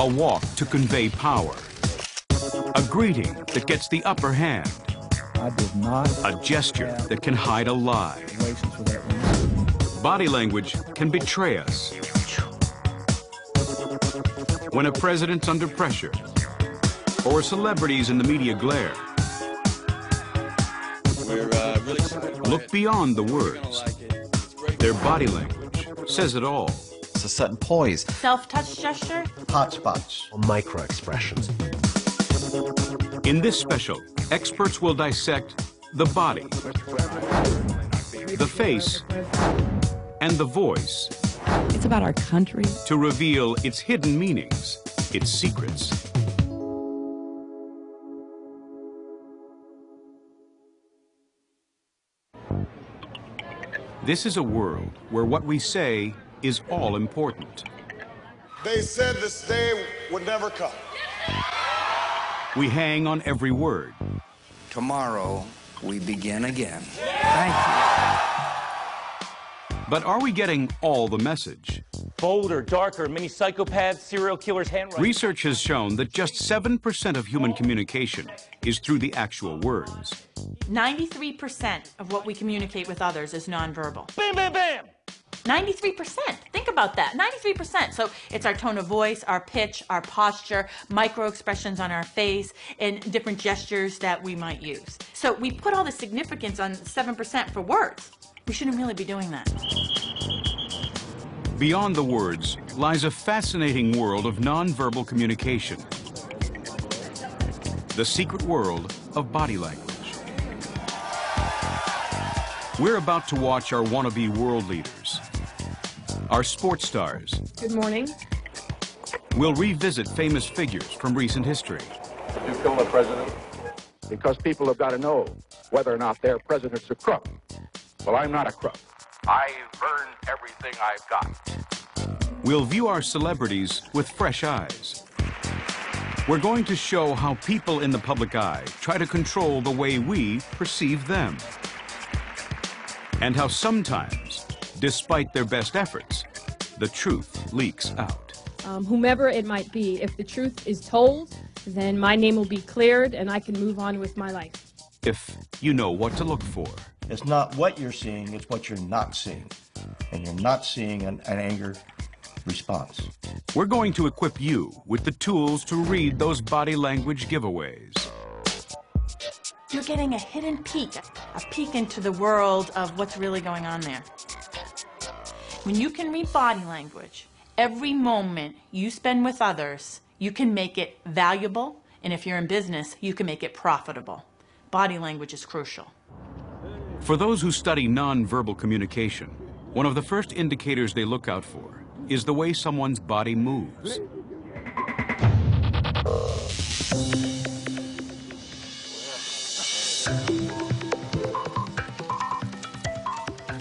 A walk to convey power. A greeting that gets the upper hand. I did not. A gesture that can hide a lie. Body language can betray us. When a president's under pressure, or celebrities in the media glare. Look beyond the words. Their body language says it all. It's a certain poise. Self-touch gesture. Hot spots. Micro expressions. In this special, experts will dissect the body, the face, and the voice. It's about our country. To reveal its hidden meanings, its secrets. This is a world where what we say is all important. They said this day would never come. We hang on every word. Tomorrow, we begin again. Thank you. But are we getting all the message? Bolder, darker, many psychopaths, serial killers, handwriting. Research has shown that just 7% of human communication is through the actual words. 93% of what we communicate with others is nonverbal. Bam, bam, bam! 93%. Think about that. 93%. So it's our tone of voice, our pitch, our posture, micro expressions on our face, and different gestures that we might use. So we put all the significance on 7% for words. We shouldn't really be doing that. Beyond the words lies a fascinating world of nonverbal communication. The secret world of body language. We're about to watch our wannabe world leaders, our sports stars. Good morning. We'll revisit famous figures from recent history. Did you kill the president? Because people have got to know whether or not their president's a crook. Well, I'm not a crook. I've earned everything I've got. We'll view our celebrities with fresh eyes. We're going to show how people in the public eye try to control the way we perceive them. And how sometimes, despite their best efforts, the truth leaks out. Whomever it might be, if the truth is told, then my name will be cleared and I can move on with my life. If you know what to look for. It's not what you're seeing, it's what you're not seeing. And you're not seeing an anger response. We're going to equip you with the tools to read those body language giveaways. You're getting a hidden peek, a peek into the world of what's really going on there. When you can read body language, every moment you spend with others, you can make it valuable, and if you're in business, you can make it profitable. Body language is crucial. For those who study nonverbal communication, one of the first indicators they look out for is the way someone's body moves.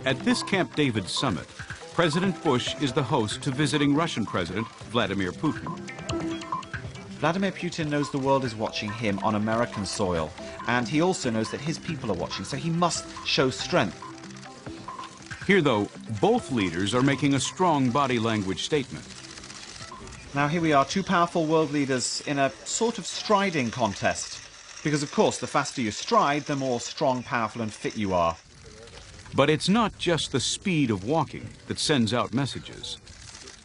At this Camp David summit, President Bush is the host to visiting Russian President Vladimir Putin. Vladimir Putin knows the world is watching him on American soil, and he also knows that his people are watching, so he must show strength. Here, though, both leaders are making a strong body language statement. Now here we are, two powerful world leaders in a sort of striding contest. Because, of course, the faster you stride, the more strong, powerful, and fit you are. But it's not just the speed of walking that sends out messages.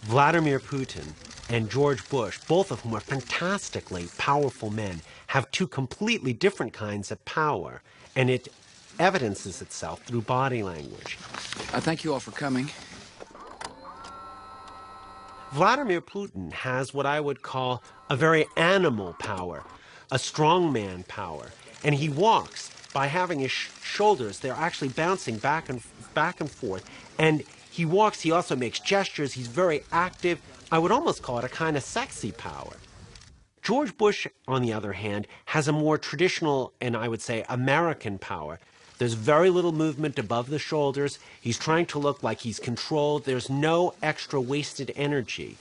Vladimir Putin and George Bush, both of whom are fantastically powerful men, have two completely different kinds of power, and it evidences itself through body language. I thank you all for coming. Vladimir Putin has what I would call a very animal power, a strongman power, and he walks by having his shoulders, they're actually bouncing back and forth, and he walks, he also makes gestures, he's very active. I would almost call it a kind of sexy power. George Bush, on the other hand, has a more traditional and I would say American power. There's very little movement above the shoulders. He's trying to look like he's controlled. There's no extra wasted energy.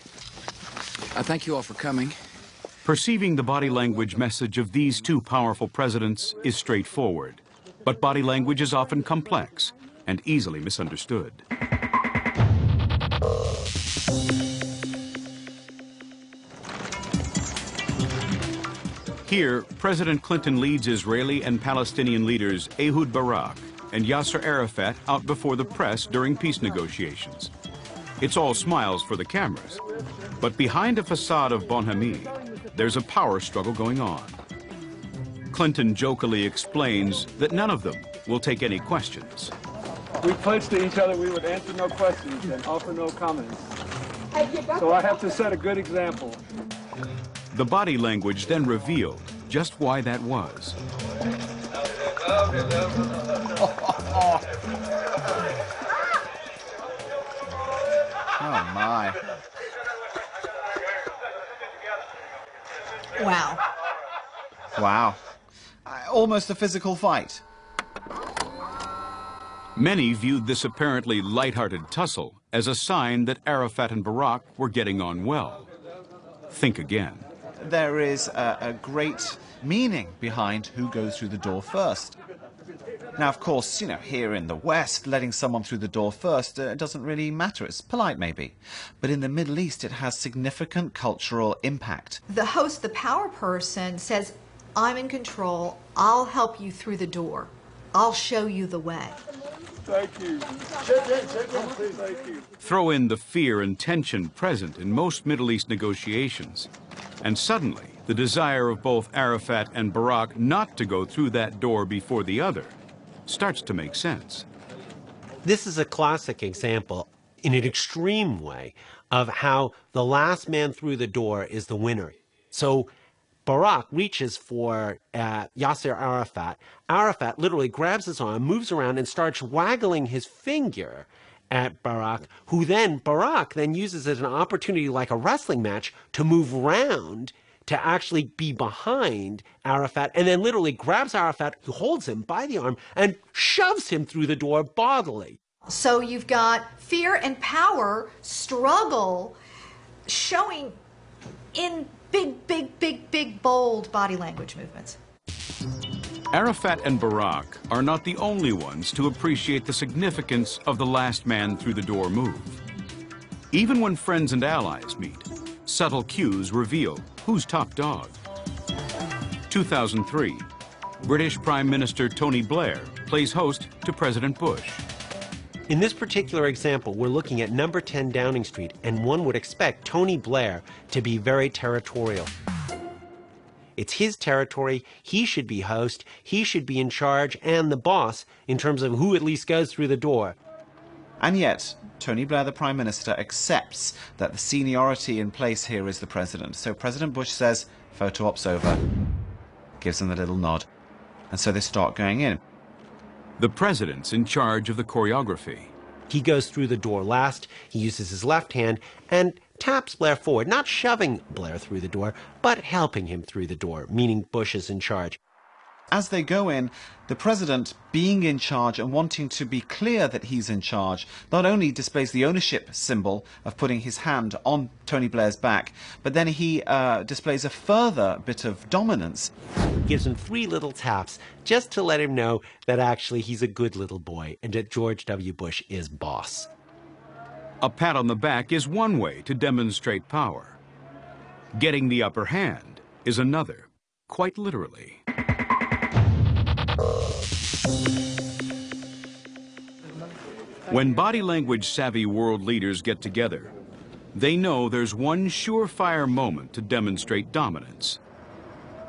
I thank you all for coming. Perceiving the body language message of these two powerful presidents is straightforward, but body language is often complex and easily misunderstood. Here, President Clinton leads Israeli and Palestinian leaders Ehud Barak and Yasser Arafat out before the press during peace negotiations. It's all smiles for the cameras. But behind a facade of bonhomie, there's a power struggle going on. Clinton jokingly explains that none of them will take any questions. We pledged to each other we would answer no questions and offer no comments. So I have to set a good example. The body language then revealed just why that was. Oh, my. Wow. Wow. Almost a physical fight. Many viewed this apparently lighthearted tussle as a sign that Arafat and Barak were getting on well. Think again. There is a great meaning behind who goes through the door first. Now, of course, here in the West, letting someone through the door first doesn't really matter. It's polite, maybe. But in the Middle East, it has significant cultural impact. The host, the power person, says, I'm in control. I'll help you through the door. I'll show you the way. Thank you. Thank you. Throw in the fear and tension present in most Middle East negotiations, and suddenly the desire of both Arafat and Barak not to go through that door before the other starts to make sense. This is a classic example, in an extreme way, of how the last man through the door is the winner. So Barak reaches for Yasser Arafat. Arafat literally grabs his arm, moves around, and starts waggling his finger at Barak, Barak then uses as an opportunity, like a wrestling match, to move round to actually be behind Arafat, and then literally grabs Arafat, who holds him by the arm, and shoves him through the door bodily. So you've got fear and power struggle showing in big, bold body language movements. Arafat and Barak are not the only ones to appreciate the significance of the last man through the door move. Even when friends and allies meet, subtle cues reveal who's top dog. 2003, British Prime Minister Tony Blair plays host to President Bush. In this particular example, we're looking at number 10 Downing Street, and one would expect Tony Blair to be very territorial. It's his territory, he should be host, he should be in charge and the boss in terms of who at least goes through the door. And yet, Tony Blair, the Prime Minister, accepts that the seniority in place here is the President. So President Bush says, photo op's over, gives them the little nod. And so they start going in. The President's in charge of the choreography. He goes through the door last, he uses his left hand, and taps Blair forward, not shoving Blair through the door, but helping him through the door, meaning Bush is in charge. As they go in, the President, being in charge and wanting to be clear that he's in charge, not only displays the ownership symbol of putting his hand on Tony Blair's back, but then he displays a further bit of dominance. Gives him 3 little taps just to let him know that actually he's a good little boy and that George W. Bush is boss. A pat on the back is one way to demonstrate power. Getting the upper hand is another, quite literally. When body language savvy world leaders get together, they know there's one surefire moment to demonstrate dominance: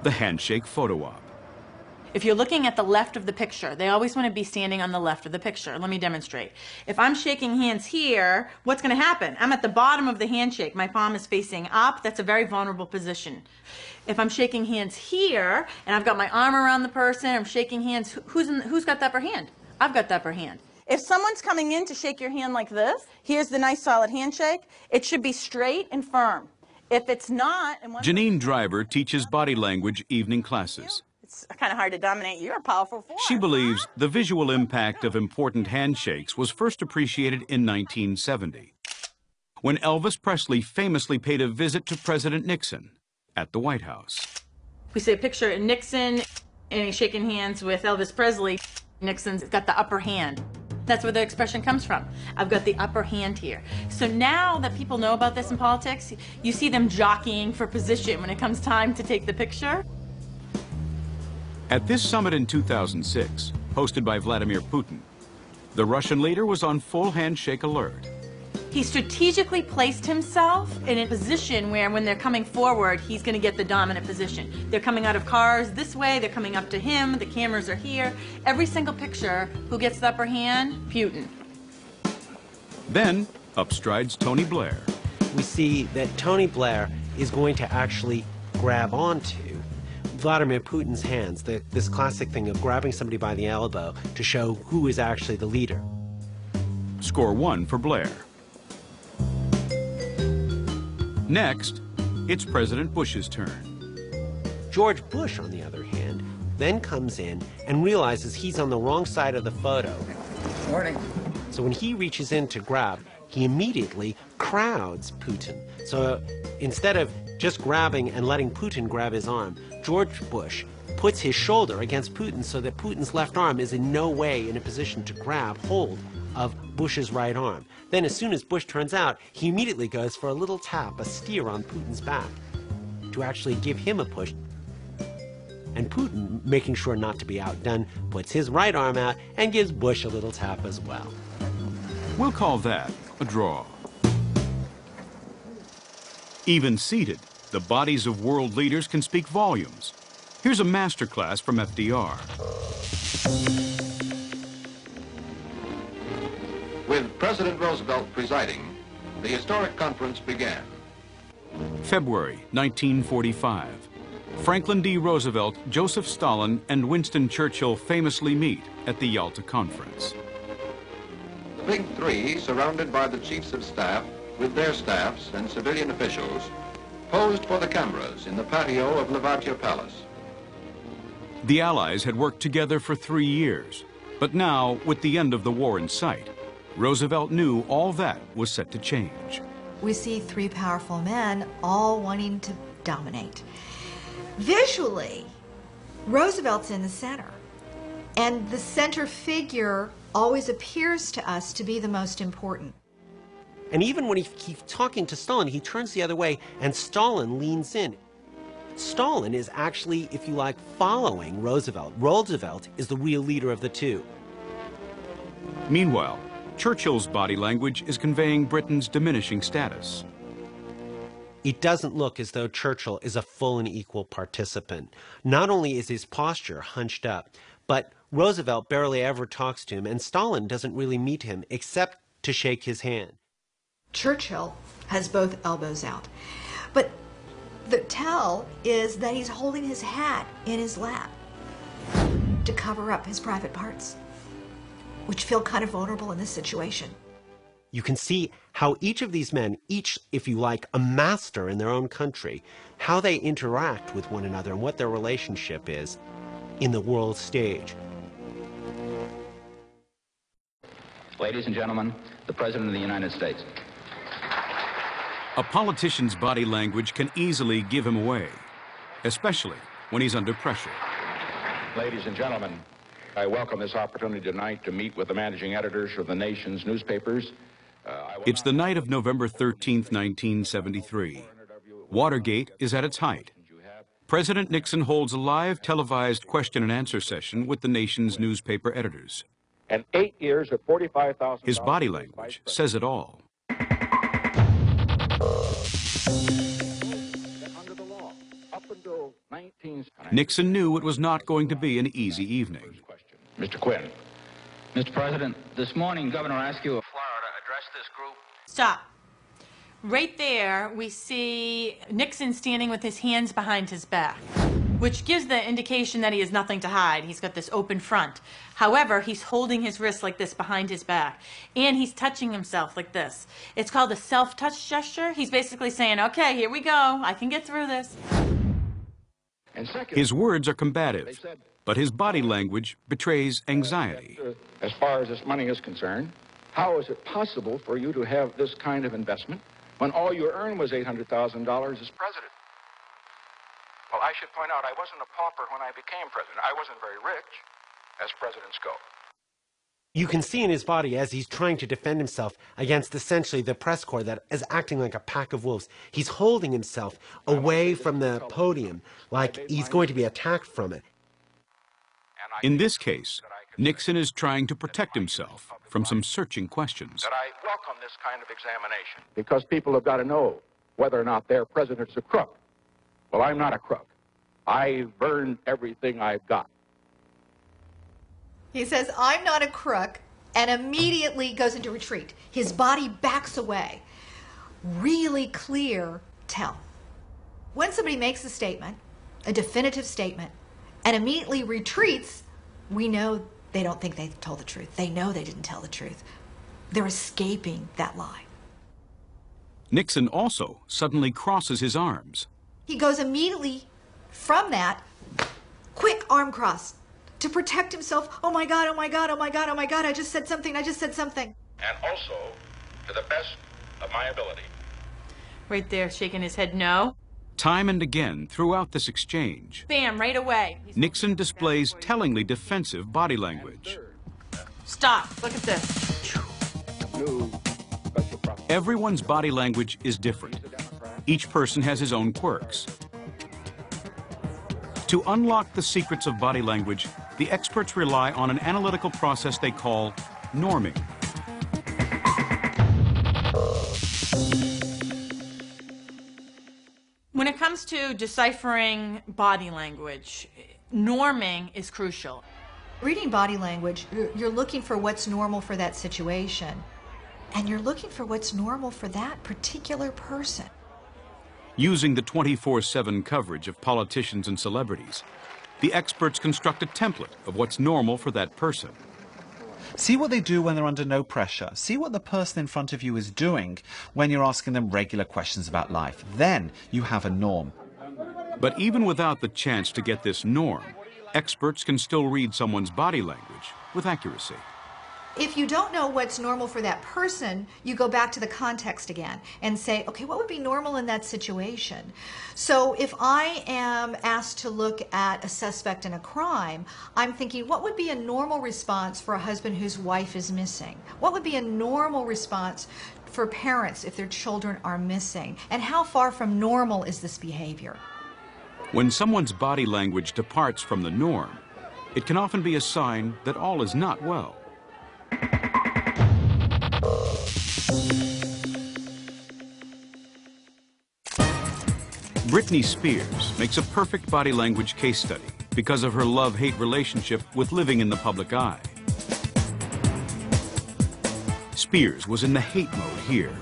the handshake photo op. If you're looking at the left of the picture, they always want to be standing on the left of the picture. Let me demonstrate. If I'm shaking hands here, what's going to happen? I'm at the bottom of the handshake. My palm is facing up. That's a very vulnerable position. If I'm shaking hands here, and I've got my arm around the person, I'm shaking hands, who's got the upper hand? I've got the upper hand. If someone's coming in to shake your hand like this, here's the nice solid handshake. It should be straight and firm. If it's not... Janine Driver teaches body language evening classes. It's kind of hard to dominate. You're a powerful force. She believes the visual impact of important handshakes was first appreciated in 1970, when Elvis Presley famously paid a visit to President Nixon at the White House. We see a picture of Nixon, and he's shaking hands with Elvis Presley. Nixon's got the upper hand. That's where the expression comes from. I've got the upper hand here. So now that people know about this in politics, you see them jockeying for position when it comes time to take the picture. At this summit in 2006, hosted by Vladimir Putin, the Russian leader was on full handshake alert. He strategically placed himself in a position where when they're coming forward, he's going to get the dominant position. They're coming out of cars this way, they're coming up to him, the cameras are here. Every single picture, who gets the upper hand? Putin. Then, up strides Tony Blair. We see that Tony Blair is going to actually grab onto Vladimir Putin's hands, this classic thing of grabbing somebody by the elbow to show who is actually the leader. Score 1 for Blair. Next, it's President Bush's turn. George Bush, on the other hand, then comes in and realizes he's on the wrong side of the photo. Morning. So when he reaches in to grab, he immediately crowds Putin. So instead of just grabbing and letting Putin grab his arm, George Bush puts his shoulder against Putin so that Putin's left arm is in no way in a position to grab hold of Bush's right arm. Then as soon as Bush turns out, he immediately goes for a little tap, a steer on Putin's back to actually give him a push. And Putin, making sure not to be outdone, puts his right arm out and gives Bush a little tap as well. We'll call that a draw. Even seated, the bodies of world leaders can speak volumes. Here's a masterclass from FDR. With President Roosevelt presiding, the historic conference began. February 1945. Franklin D. Roosevelt, Joseph Stalin, and Winston Churchill famously meet at the Yalta Conference. The Big Three, surrounded by the chiefs of staff, with their staffs and civilian officials, posed for the cameras in the patio of Lavatia Palace. The Allies had worked together for 3 years, but now, with the end of the war in sight, Roosevelt knew all that was set to change. We see three powerful men all wanting to dominate. Visually, Roosevelt's in the center, and the center figure always appears to us to be the most important. And even when he's talking to Stalin, he turns the other way, and Stalin leans in. Stalin is actually, if you like, following Roosevelt. Roosevelt is the real leader of the two. Meanwhile, Churchill's body language is conveying Britain's diminishing status. It doesn't look as though Churchill is a full and equal participant. Not only is his posture hunched up, but Roosevelt barely ever talks to him, and Stalin doesn't really meet him except to shake his hand. Churchill has both elbows out, but the tell is that he's holding his hat in his lap to cover up his private parts, which feel kind of vulnerable in this situation. You can see how each of these men, each, if you like, a master in their own country, how they interact with one another and what their relationship is in the world stage. Ladies and gentlemen, the President of the United States. A politician's body language can easily give him away, especially when he's under pressure. Ladies and gentlemen, I welcome this opportunity tonight to meet with the managing editors of the nation's newspapers. It's the night of November 13th, 1973. Watergate is at its height. President Nixon holds a live televised question and answer session with the nation's newspaper editors. And 8 years of $45,000. His body language says it all. Nixon knew it was not going to be an easy evening. Mr. Quinn. Mr. President, this morning Governor Askew of Florida addressed this group. Stop. Right there, we see Nixon standing with his hands behind his back, which gives the indication that he has nothing to hide. He's got this open front. However, he's holding his wrist like this behind his back, and he's touching himself like this. It's called a self-touch gesture. He's basically saying, okay, here we go. I can get through this. His words are combative, but his body language betrays anxiety. As far as this money is concerned, how is it possible for you to have this kind of investment when all you earned was $800,000 as president? Well, I should point out I wasn't a pauper when I became president. I wasn't very rich, as presidents go. You can see in his body as he's trying to defend himself against essentially the press corps that is acting like a pack of wolves. He's holding himself away from the podium like he's going to be attacked from it. In this case, Nixon is trying to protect himself from some searching questions. That I welcome this kind of examination. Because people have got to know whether or not their president's a crook. Well, I'm not a crook. I've earned everything I've got. He says, I'm not a crook, and immediately goes into retreat. His body backs away. Really clear tell. When somebody makes a statement, a definitive statement, and immediately retreats, we know they don't think they told the truth. They know they didn't tell the truth. They're escaping that lie. Nixon also suddenly crosses his arms. He goes immediately from that, quick arm cross, to protect himself. Oh my God, oh my God, oh my God, oh my God, I just said something, I just said something. And also, to the best of my ability. Right there, shaking his head no. Time and again throughout this exchange, Bam, right away. Nixon displays tellingly defensive body language. Stop, look at this. Everyone's body language is different. Each person has his own quirks. To unlock the secrets of body language, the experts rely on an analytical process they call norming. When it comes to deciphering body language, norming is crucial. Reading body language, you're looking for what's normal for that situation. And you're looking for what's normal for that particular person. Using the 24/7 coverage of politicians and celebrities, the experts construct a template of what's normal for that person. See what they do when they're under no pressure. See what the person in front of you is doing when you're asking them regular questions about life. Then you have a norm. But even without the chance to get this norm, experts can still read someone's body language with accuracy. If you don't know what's normal for that person, you go back to the context again and say, okay, what would be normal in that situation? So if I am asked to look at a suspect in a crime, I'm thinking, what would be a normal response for a husband whose wife is missing? What would be a normal response for parents if their children are missing? And how far from normal is this behavior? When someone's body language departs from the norm, it can often be a sign that all is not well. Britney Spears makes a perfect body language case study because of her love-hate relationship with living in the public eye. Spears was in the hate mode here.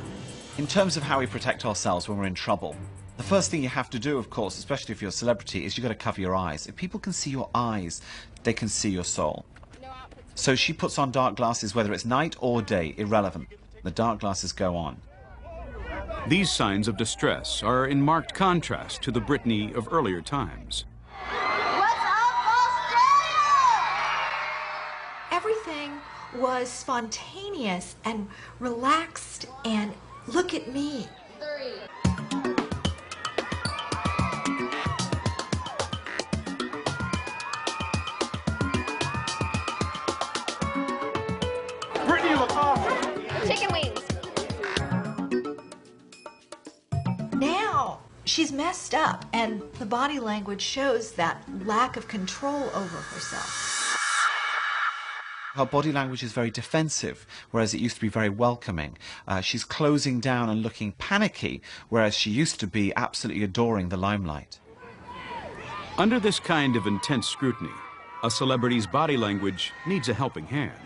In terms of how we protect ourselves when we're in trouble, the first thing you have to do, of course, especially if you're a celebrity, is you've got to cover your eyes. If people can see your eyes, they can see your soul. So she puts on dark glasses, whether it's night or day, irrelevant. The dark glasses go on. These signs of distress are in marked contrast to the Britney of earlier times. Everything was spontaneous and relaxed, and look at me. Britney, you look awesome. Chicken wings. Now she's messed up, and the body language shows that lack of control over herself. Her body language is very defensive, whereas it used to be very welcoming. She's closing down and looking panicky, whereas she used to be absolutely adoring the limelight. Under this kind of intense scrutiny, a celebrity's body language needs a helping hand.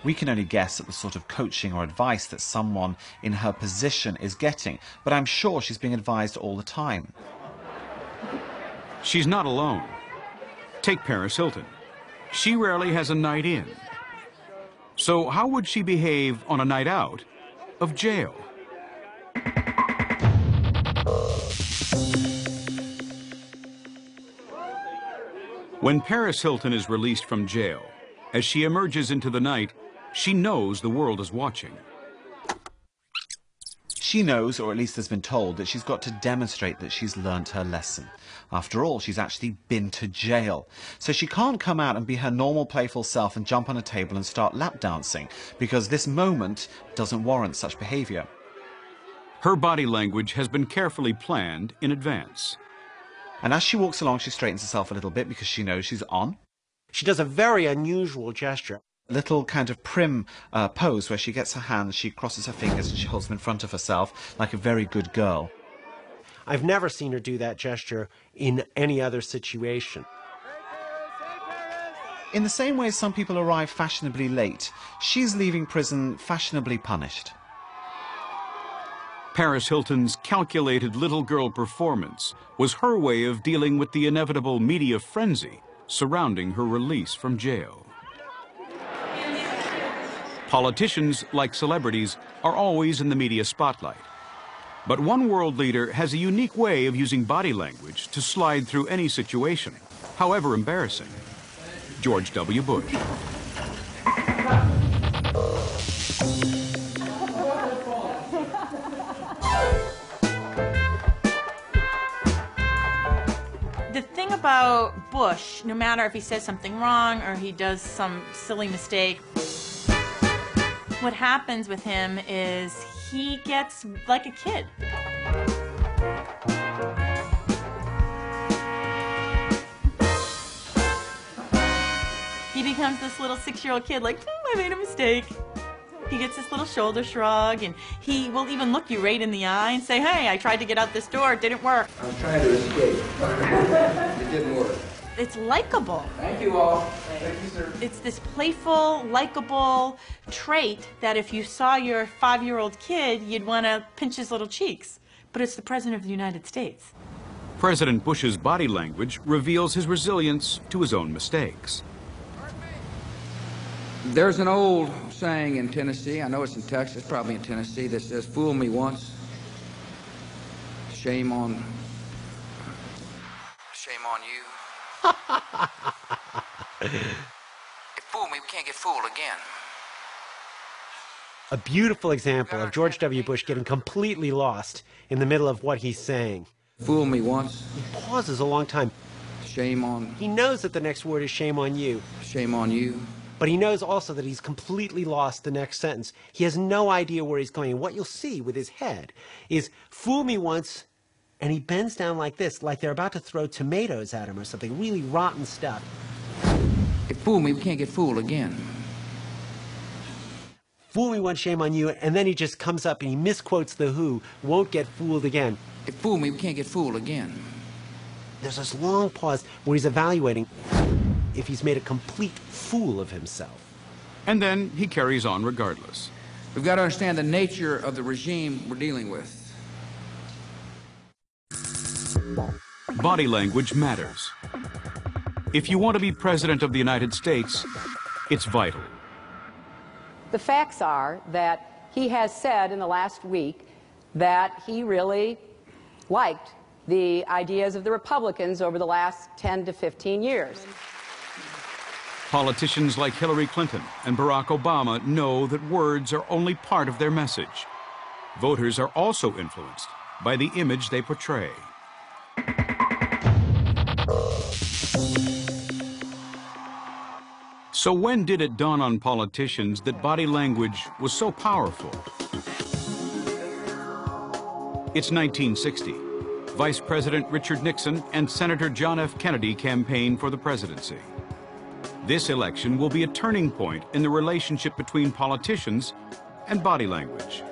We can only guess at the sort of coaching or advice that someone in her position is getting, but I'm sure she's being advised all the time. She's not alone. Take Paris Hilton. She rarely has a night in. So how would she behave on a night out of jail? When Paris Hilton is released from jail, as she emerges into the night, she knows the world is watching. She knows, or at least has been told, that she's got to demonstrate that she's learnt her lesson. After all, she's actually been to jail. So she can't come out and be her normal playful self and jump on a table and start lap dancing, because this moment doesn't warrant such behavior. Her body language has been carefully planned in advance. And as she walks along, she straightens herself a little bit because she knows she's on. She does a very unusual gesture. Little kind of prim pose where she gets her hands, she crosses her fingers and she holds them in front of herself like a very good girl. I've never seen her do that gesture in any other situation. In the same way some people arrive fashionably late, she's leaving prison fashionably punished. Paris Hilton's calculated little girl performance was her way of dealing with the inevitable media frenzy surrounding her release from jail. Politicians, like celebrities, are always in the media spotlight. But one world leader has a unique way of using body language to slide through any situation, however embarrassing. George W. Bush. The thing about Bush, no matter if he says something wrong or he does some silly mistake, what happens with him is he gets like a kid. He becomes this little 6-year-old kid like, I made a mistake. He gets this little shoulder shrug, and he will even look you right in the eye and say, hey, I tried to get out this door, it didn't work. I was trying to escape. It didn't work. It's likable. Thank you all. Thank you, sir. It's this playful, likable trait that if you saw your 5-year-old kid, you'd want to pinch his little cheeks. But it's the President of the United States. President Bush's body language reveals his resilience to his own mistakes. There's an old saying in Tennessee, I know it's in Texas, probably in Tennessee, that says, fool me once, shame on you. If fool me, we can't get fooled again. A beautiful example of George W. Bush getting completely lost in the middle of what he's saying. Fool me once. He pauses a long time. Shame on. He knows that the next word is shame on you. Shame on you. But he knows also that he's completely lost the next sentence. He has no idea where he's going. And what you'll see with his head is, fool me once, and he bends down like this, like they're about to throw tomatoes at him or something, really rotten stuff. If fool me, we can't get fooled again. Fool me once, shame on you, and then he just comes up and he misquotes The Who, won't get fooled again. If fool me, we can't get fooled again. There's this long pause where he's evaluating if he's made a complete fool of himself. And then he carries on regardless. We've got to understand the nature of the regime we're dealing with. Body language matters. If you want to be President of the United States, it's vital. The facts are that he has said in the last week that he really liked the ideas of the Republicans over the last 10 to 15 years. Politicians like Hillary Clinton and Barack Obama know that words are only part of their message. Voters are also influenced by the image they portray. So when did it dawn on politicians that body language was so powerful? It's 1960. Vice President Richard Nixon and Senator John F. Kennedy campaigned for the presidency. This election will be a turning point in the relationship between politicians and body language.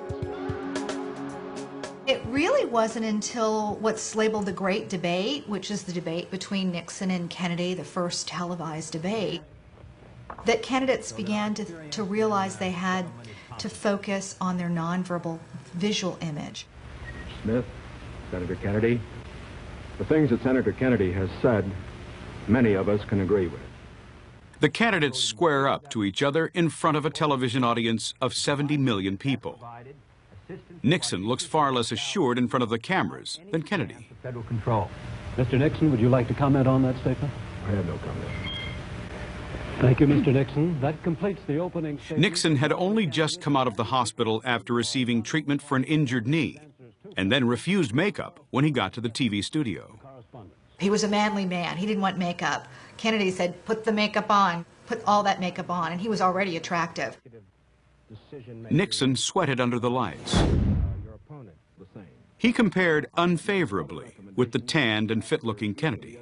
It really wasn't until what's labeled the Great Debate, which is the debate between Nixon and Kennedy, the first televised debate, that candidates began to realize they had to focus on their nonverbal visual image. Smith, Senator Kennedy, the things that Senator Kennedy has said, many of us can agree with. The candidates square up to each other in front of a television audience of 70 million people. Nixon looks far less assured in front of the cameras than Kennedy. Federal control. Mr. Nixon, would you like to comment on that statement? I have no comment. Thank you, Mr. Nixon. That completes the opening statement. Nixon had only just come out of the hospital after receiving treatment for an injured knee, and then refused makeup when he got to the TV studio. He was a manly man. He didn't want makeup. Kennedy said, put the makeup on, put all that makeup on, and he was already attractive. Nixon sweated under the lights. He compared unfavorably with the tanned and fit-looking Kennedy.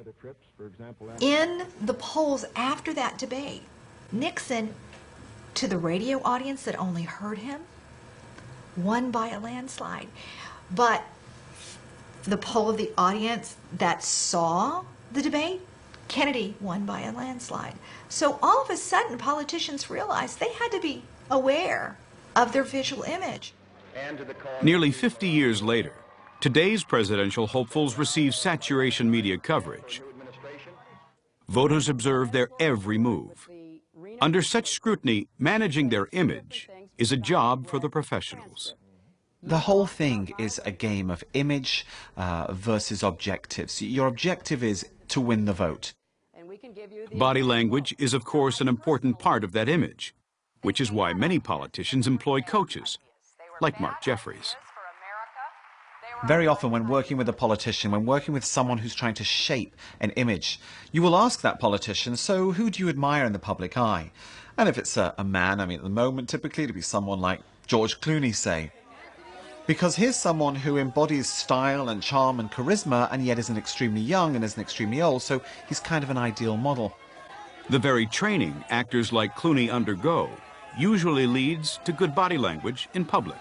In the polls after that debate, Nixon, to the radio audience that only heard him, won by a landslide. But the poll of the audience that saw the debate, Kennedy won by a landslide. So all of a sudden, politicians realized they had to be aware of their visual image. Nearly 50 years later, today's presidential hopefuls receive saturation media coverage. Voters observe their every move. Under such scrutiny, managing their image is a job for the professionals. The whole thing is a game of image versus objectives. Your objective is to win the vote. Body language is, of course, an important part of that image, which is why many politicians employ coaches, like Mark Jeffries. Very often when working with a politician, when working with someone who's trying to shape an image, you will ask that politician, so who do you admire in the public eye? And if it's a man, I mean, at the moment, typically it'd be someone like George Clooney, say. Because here's someone who embodies style and charm and charisma, and yet isn't extremely young and isn't extremely old, so he's kind of an ideal model. The very training actors like Clooney undergo usually leads to good body language in public.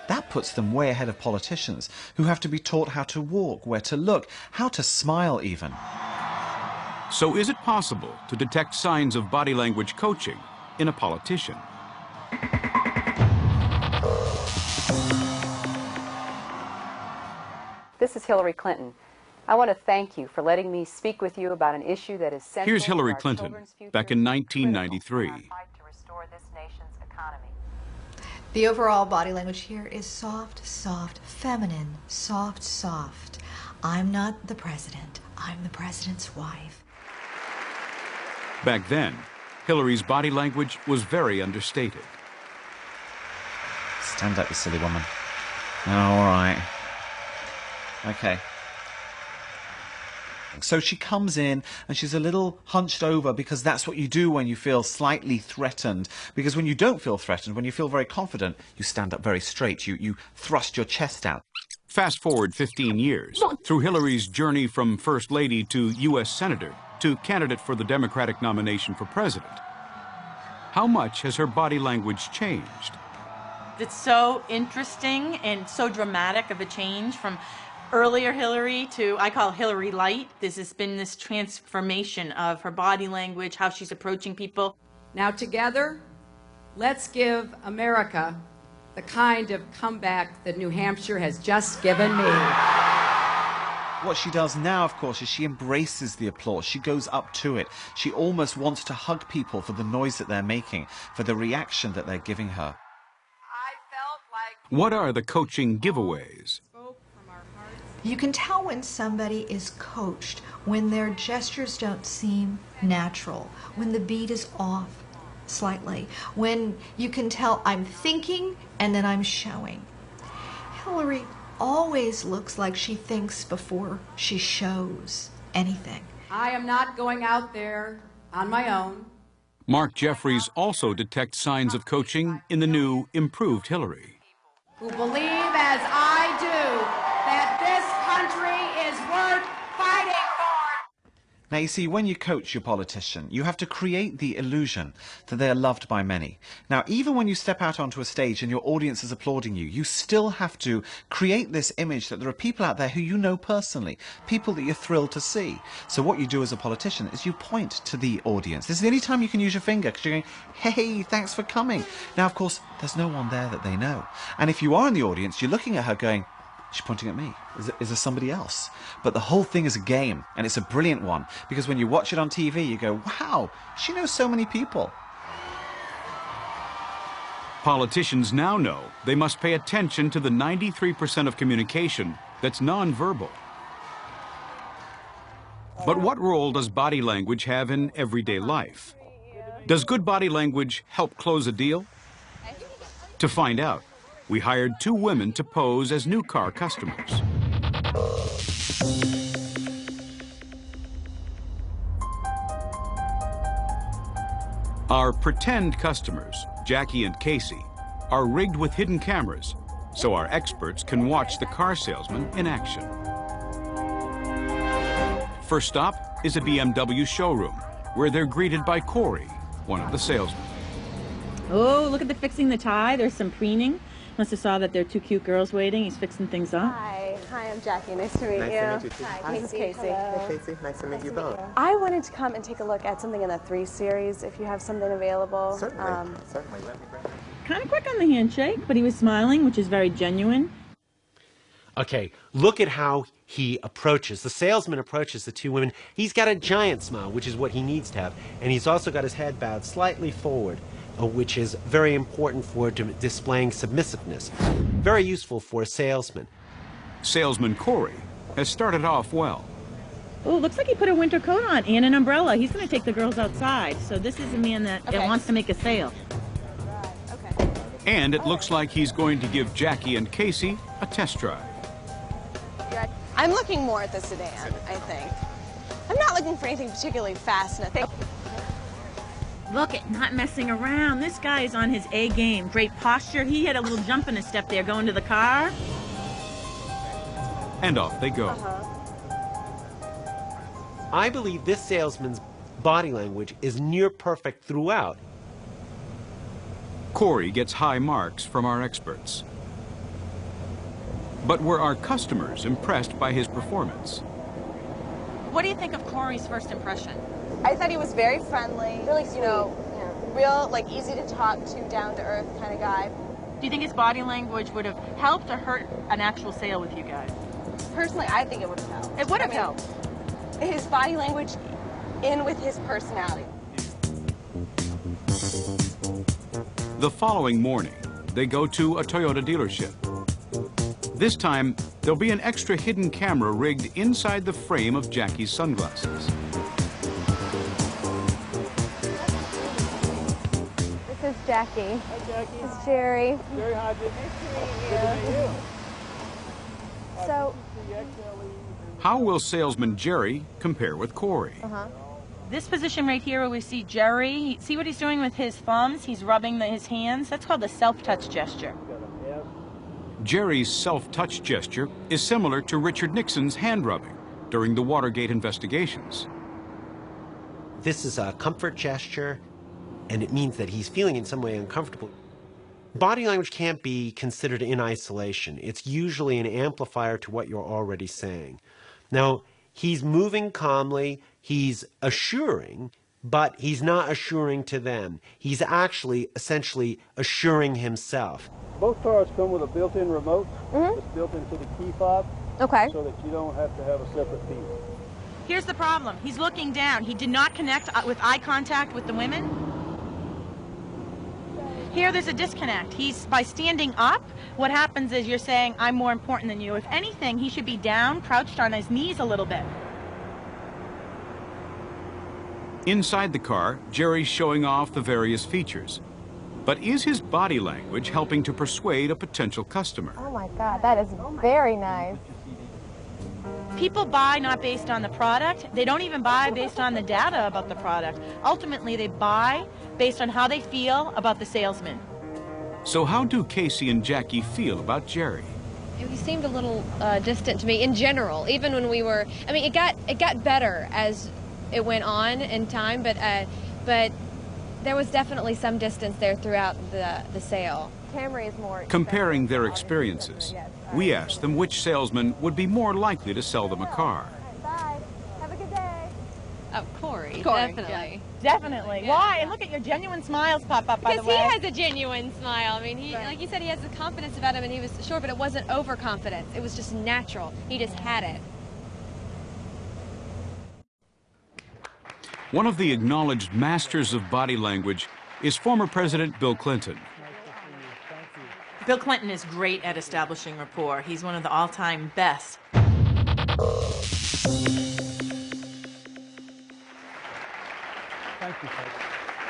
That puts them way ahead of politicians, who have to be taught how to walk, where to look, how to smile even. So is it possible to detect signs of body language coaching in a politician? This is Hillary Clinton. I want to thank you for letting me speak with you about an issue that is central. Here's Hillary Clinton back in 1993. The overall body language here is soft, soft, feminine, soft, soft. I'm not the president. I'm the president's wife. Back then, Hillary's body language was very understated. Stand up, you silly woman. All right. Okay. So she comes in and she's a little hunched over, because that's what you do when you feel slightly threatened. Because when you don't feel threatened, when you feel very confident, you stand up very straight. You thrust your chest out. Fast forward 15 years, through Hillary's journey from First Lady to U.S. Senator to candidate for the Democratic nomination for president. How much has her body language changed? It's so interesting and so dramatic of a change from earlier Hillary to, I call Hillary Light. This has been this transformation of her body language, how she's approaching people. Now together, let's give America the kind of comeback that New Hampshire has just given me. What she does now, of course, is she embraces the applause. She goes up to it. She almost wants to hug people for the noise that they're making, for the reaction that they're giving her. What are the coaching giveaways? You can tell when somebody is coached, when their gestures don't seem natural, when the beat is off slightly, when you can tell I'm thinking and then I'm showing. Hillary always looks like she thinks before she shows anything. I am not going out there on my own. Mark Jeffries also detects signs of coaching in the new, improved Hillary. Who believe, as I do, that this country is worth fighting for. Now, you see, when you coach your politician, you have to create the illusion that they are loved by many. Now, even when you step out onto a stage and your audience is applauding you, you still have to create this image that there are people out there who you know personally, people that you're thrilled to see. So what you do as a politician is you point to the audience. This is the only time you can use your finger, because you're going, hey, thanks for coming. Now, of course, there's no one there that they know. And if you are in the audience, you're looking at her going, she's pointing at me. Is there somebody else? But the whole thing is a game, and it's a brilliant one, because when you watch it on TV, you go, wow, she knows so many people. Politicians now know they must pay attention to the 93% of communication that's nonverbal. But what role does body language have in everyday life? Does good body language help close a deal? To find out, we hired 2 women to pose as new car customers. Our pretend customers, Jackie and Casey, are rigged with hidden cameras, so our experts can watch the car salesman in action. First stop, is a BMW showroom, where they're greeted by Corey, one of the salesmen. Oh, look at the fixing the tie. There's some preening. Must have saw that there are two cute girls waiting. He's fixing things up. Hi, I'm Jackie. Nice to meet you. Nice to meet you too. Hi, Casey. Hey, Casey. Nice to meet you both. I wanted to come and take a look at something in the 3 Series, if you have something available. Certainly. Certainly. Let me grab it. Kind of quick on the handshake, but he was smiling, which is very genuine. Okay, look at how he approaches. The salesman approaches the two women. He's got a giant smile, which is what he needs to have. And he's also got his head bowed slightly forward, which is very important for displaying submissiveness. Very useful for a salesman. Salesman Corey has started off well. Oh, looks like he put a winter coat on and an umbrella. He's going to take the girls outside. So this is a man that wants to make a sale. And it looks like he's going to give Jackie and Casey a test drive. I'm looking more at the sedan, I think. I'm not looking for anything particularly fast. Look at not messing around. This guy is on his A game. Great posture. He had a little jump in his step there going to the car. And off they go. I believe this salesman's body language is near perfect throughout. Corey gets high marks from our experts. But were our customers impressed by his performance? What do you think of Corey's first impression? I thought he was very friendly, really sweet. You know, real, like, easy to talk to, down-to-earth kind of guy. Do you think his body language would have helped or hurt an actual sale with you guys? Personally, I think it would have helped. It would have helped. His body language in with his personality. The following morning, they go to a Toyota dealership. This time, there'll be an extra hidden camera rigged inside the frame of Jackie's sunglasses. This is Jackie. Hi, Jackie. This is Jerry. Jerry, hi, Jackie. Nice to meet you. So, How will salesman Jerry compare with Corey? This position right here where we see Jerry, see what he's doing with his thumbs? He's rubbing his hands. That's called a self-touch gesture. Jerry's self-touch gesture is similar to Richard Nixon's hand-rubbing during the Watergate investigations. This is a comfort gesture, and it means that he's feeling in some way uncomfortable. Body language can't be considered in isolation. It's usually an amplifier to what you're already saying. Now, he's moving calmly, he's assuring, but he's not assuring to them. He's actually essentially assuring himself. Both cars come with a built-in remote. It's built into the key fob. Okay. So that you don't have to have a separate piece. Here's the problem. He's looking down. He did not connect with eye contact with the women. Here there's a disconnect. He's by standing up, what happens is you're saying, I'm more important than you. If anything, he should be down, crouched on his knees a little bit. Inside the car, Jerry's showing off the various features. But is his body language helping to persuade a potential customer? oh my God, that is very nice. People buy not based on the product. They don't even buy based on the data about the product. Ultimately, they buy based on how they feel about the salesman. So how do Casey and Jackie feel about Jerry? He seemed a little distant to me in general, even when we were, I mean, it got better as it went on in time, but there was definitely some distance there throughout the sale. Camry is more Comparing their experiences, we asked them which salesman would be more likely to sell them a car. Bye. Have a good day. Oh, Corey. Definitely. Yeah. Definitely. Yeah. Why? And look at your genuine smiles pop up, by the Because way. he has a genuine smile. I mean, like you said, he has the confidence about him, and he was sure, but it wasn't overconfidence. It was just natural. He just had it. One of the acknowledged masters of body language is former President Bill Clinton. Bill Clinton is great at establishing rapport. He's one of the all-time best.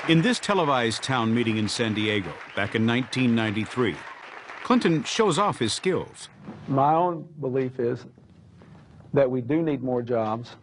In this televised town meeting in San Diego back in 1993, Clinton shows off his skills. My own belief is that we do need more jobs,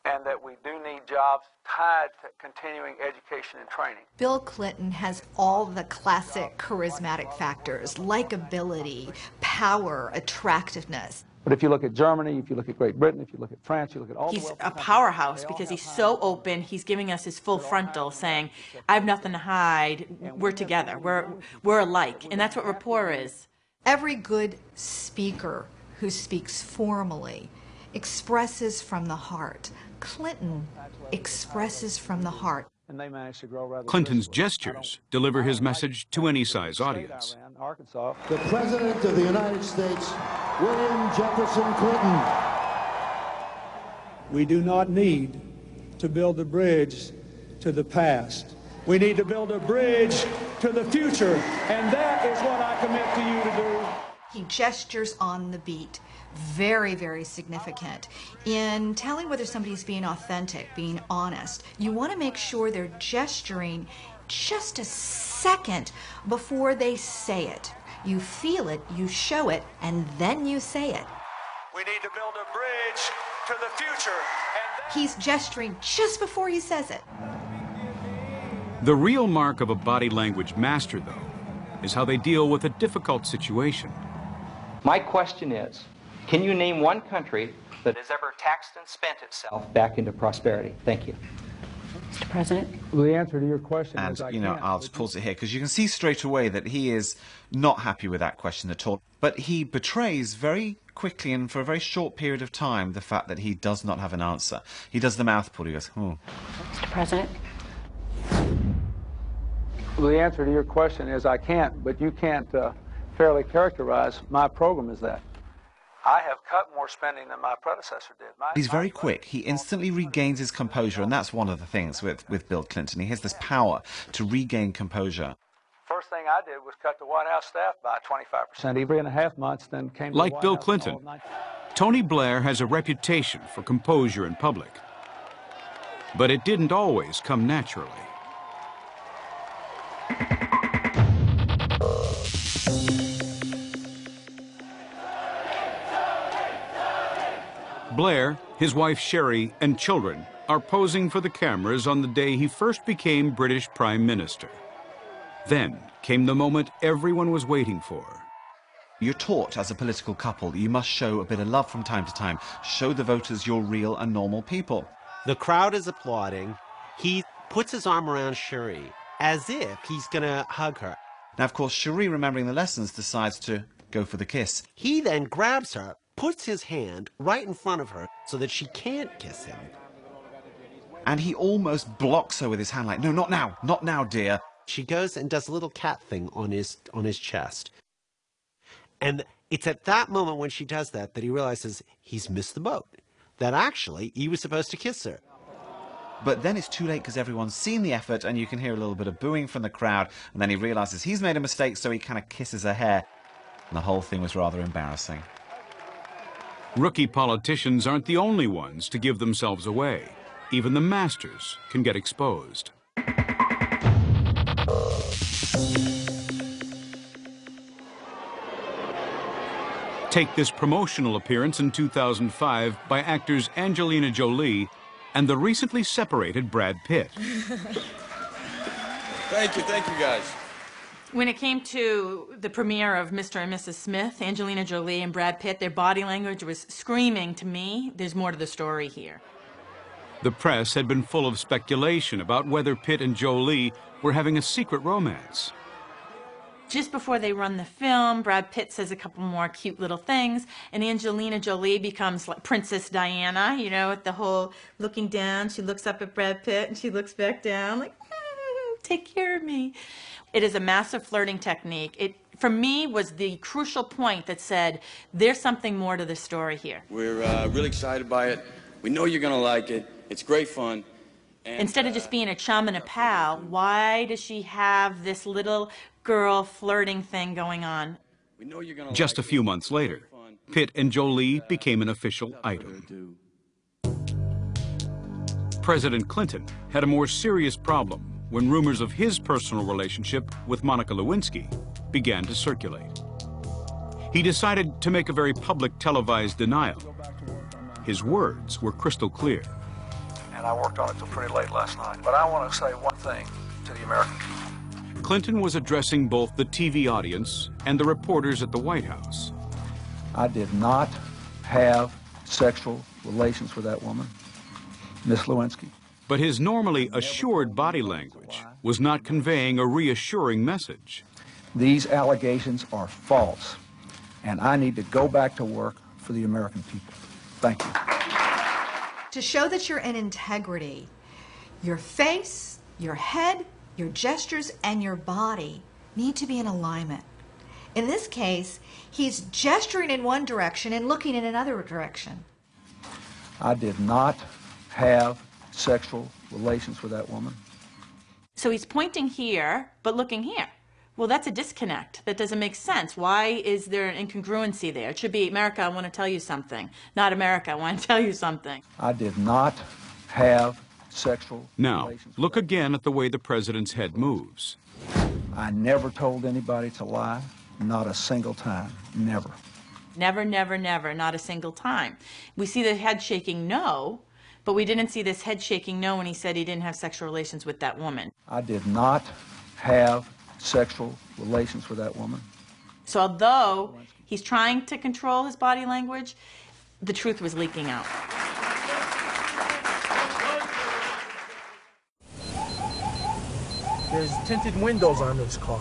and that we do need jobs tied to continuing education and training. Bill Clinton has all the classic charismatic factors, likability, power, attractiveness. But if you look at Germany, if you look at Great Britain, if you look at France, you look at all He's the a powerhouse because he's so open. He's giving us his full frontal, saying, I have nothing to hide. We're together. We're alike. And that's what rapport is. Every good speaker who speaks formally expresses from the heart. Clinton expresses from the heart. And they managed to grow rather Clinton's briskly. gestures deliver his message to any size audience. Arkansas. The President of the United States, William Jefferson Clinton. We do not need to build a bridge to the past. We need to build a bridge to the future, and that is what I commit to you to do. He gestures on the beat. Very, very significant. In telling whether somebody's being authentic, being honest, you want to make sure they're gesturing just a second before they say it. You feel it, you show it, and then you say it. We need to build a bridge to the future, and He's gesturing just before he says it. The real mark of a body language master, though, is how they deal with a difficult situation. My question is, can you name one country that has ever taxed and spent itself back into prosperity? Thank you. Mr. President? Well, the answer to your question And, is I you know, can't. I'll just pause it here because you can see straight away that he is not happy with that question at all. But he betrays very quickly and for a very short period of time the fact that he does not have an answer. He does the mouth pull. He goes, Mr. President? Well, the answer to your question is I can't, but you can't fairly characterize my program as that. I have cut more spending than my predecessor did. He's very quick. He instantly regains his composure, and that's one of the things with Bill Clinton. He has this power to regain composure. First thing I did was cut the White House staff by 25% every 3.5 months, then came to the Like White Bill House Clinton, all night. Tony Blair has a reputation for composure in public. But it didn't always come naturally. Blair, his wife Sherry, and children are posing for the cameras on the day he first became British Prime Minister. Then came the moment everyone was waiting for. You're taught as a political couple that you must show a bit of love from time to time. Show the voters you're real and normal people. The crowd is applauding. He puts his arm around Cherie as if he's going to hug her. Now, of course, Cherie, remembering the lessons, decides to go for the kiss. He then grabs her, puts his hand right in front of her so that she can't kiss him. And he almost blocks her with his hand, like, no, not now, dear. She goes and does a little cat thing on his chest. And it's at that moment when she does that that he realizes he's missed the boat, that actually he was supposed to kiss her. But then it's too late because everyone's seen the effort and you can hear a little bit of booing from the crowd, and then he realizes he's made a mistake, so he kind of kisses her hair. And the whole thing was rather embarrassing. Rookie politicians aren't the only ones to give themselves away. Even the masters can get exposed. Take this promotional appearance in 2005 by actors Angelina Jolie and the recently separated Brad Pitt. Thank you guys. When it came to the premiere of Mr. and Mrs. Smith, Angelina Jolie and Brad Pitt, their body language was screaming to me, there's more to the story here. The press had been full of speculation about whether Pitt and Jolie were having a secret romance. Just before they run the film, Brad Pitt says a couple more cute little things, and Angelina Jolie becomes like Princess Diana, you know, with the whole looking down. She looks up at Brad Pitt, and she looks back down, like, take care of me. It is a massive flirting technique. It, for me, was the crucial point that said, there's something more to the story here. We're really excited by it. We know you're going to like it. It's great fun. And, instead of just being a chum and a pal, why does she have this little girl flirting thing going on? We know you're gonna Just a few months later, Pitt and Jolie became an official item. President Clinton had a more serious problem when rumors of his personal relationship with Monica Lewinsky began to circulate. He decided to make a very public televised denial. His words were crystal clear. And I worked on it till pretty late last night. But I want to say one thing to the American people. Clinton was addressing both the TV audience and the reporters at the White House. I did not have sexual relations with that woman, Miss Lewinsky. But his normally assured body language was not conveying a reassuring message. These allegations are false, and I need to go back to work for the American people. Thank you. To show that you're in integrity, your face, your head, your gestures, and your body need to be in alignment. In this case, he's gesturing in one direction and looking in another direction. I did not have sexual relations with that woman. So he's pointing here, but looking here. Well, that's a disconnect. That doesn't make sense. Why is there an incongruency there? It should be, America, I want to tell you something. Not America, I want to tell you something. I did not have sexual Now, look again at the way the president's head moves. I never told anybody to lie, not a single time, never. Never, never, never, not a single time. We see the head shaking no, but we didn't see this head shaking no when he said he didn't have sexual relations with that woman. I did not have sexual relations with that woman. So although he's trying to control his body language, the truth was leaking out. There's tinted windows on this car.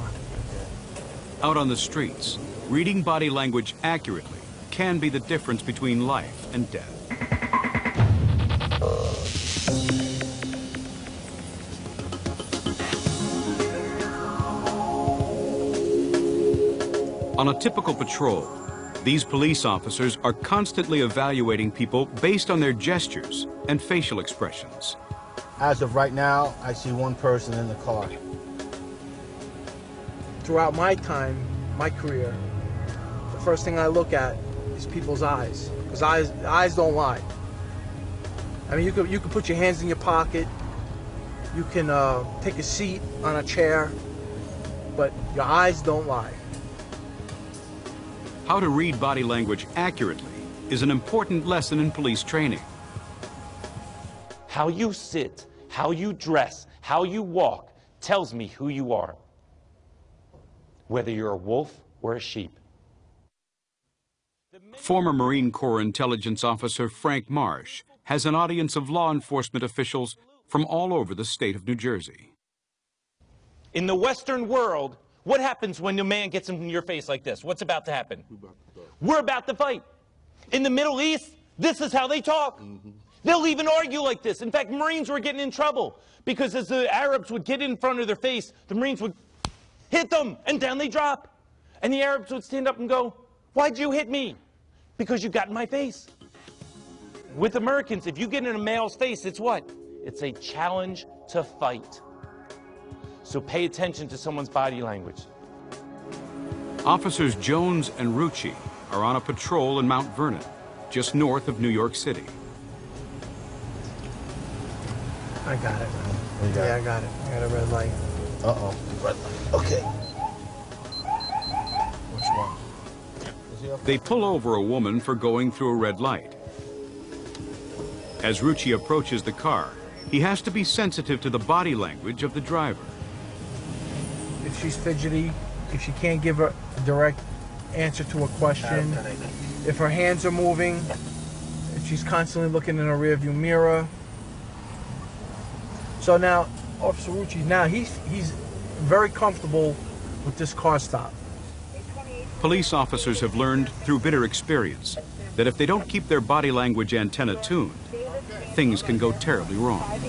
Out on the streets, reading body language accurately can be the difference between life and death. On a typical patrol, these police officers are constantly evaluating people based on their gestures and facial expressions. As of right now, I see one person in the car. Throughout my time, my career, the first thing I look at is people's eyes, because eyes don't lie. I mean, you could put your hands in your pocket, you can take a seat on a chair, but your eyes don't lie. How to read body language accurately is an important lesson in police training. How you sit, how you dress, how you walk tells me who you are, whether you're a wolf or a sheep. Former Marine Corps intelligence officer Frank Marsh has an audience of law enforcement officials from all over the state of New Jersey. In the Western world, what happens when a man gets in your face like this? What's about to happen? We're about to fight. In the Middle East, this is how they talk. They'll even argue like this. In fact, Marines were getting in trouble because as the Arabs would get in front of their face, the Marines would hit them and down they drop. And the Arabs would stand up and go, "Why'd you hit me?" "Because you got in my face." With Americans, if you get in a male's face, it's what? It's a challenge to fight. So pay attention to someone's body language. Officers Jones and Rucci are on a patrol in Mount Vernon, just north of New York City. I got it. I got it. I got a red light. Uh-oh. Red light. Okay. Which one? They pull over a woman for going through a red light. As Rucci approaches the car, he has to be sensitive to the body language of the driver. If she's fidgety, if she can't give a direct answer to a question, if her hands are moving, if she's constantly looking in a rearview mirror. So now, Officer Rucci, now he's very comfortable with this car stop. Police officers have learned through bitter experience that if they don't keep their body language antenna tuned, things can go terribly wrong.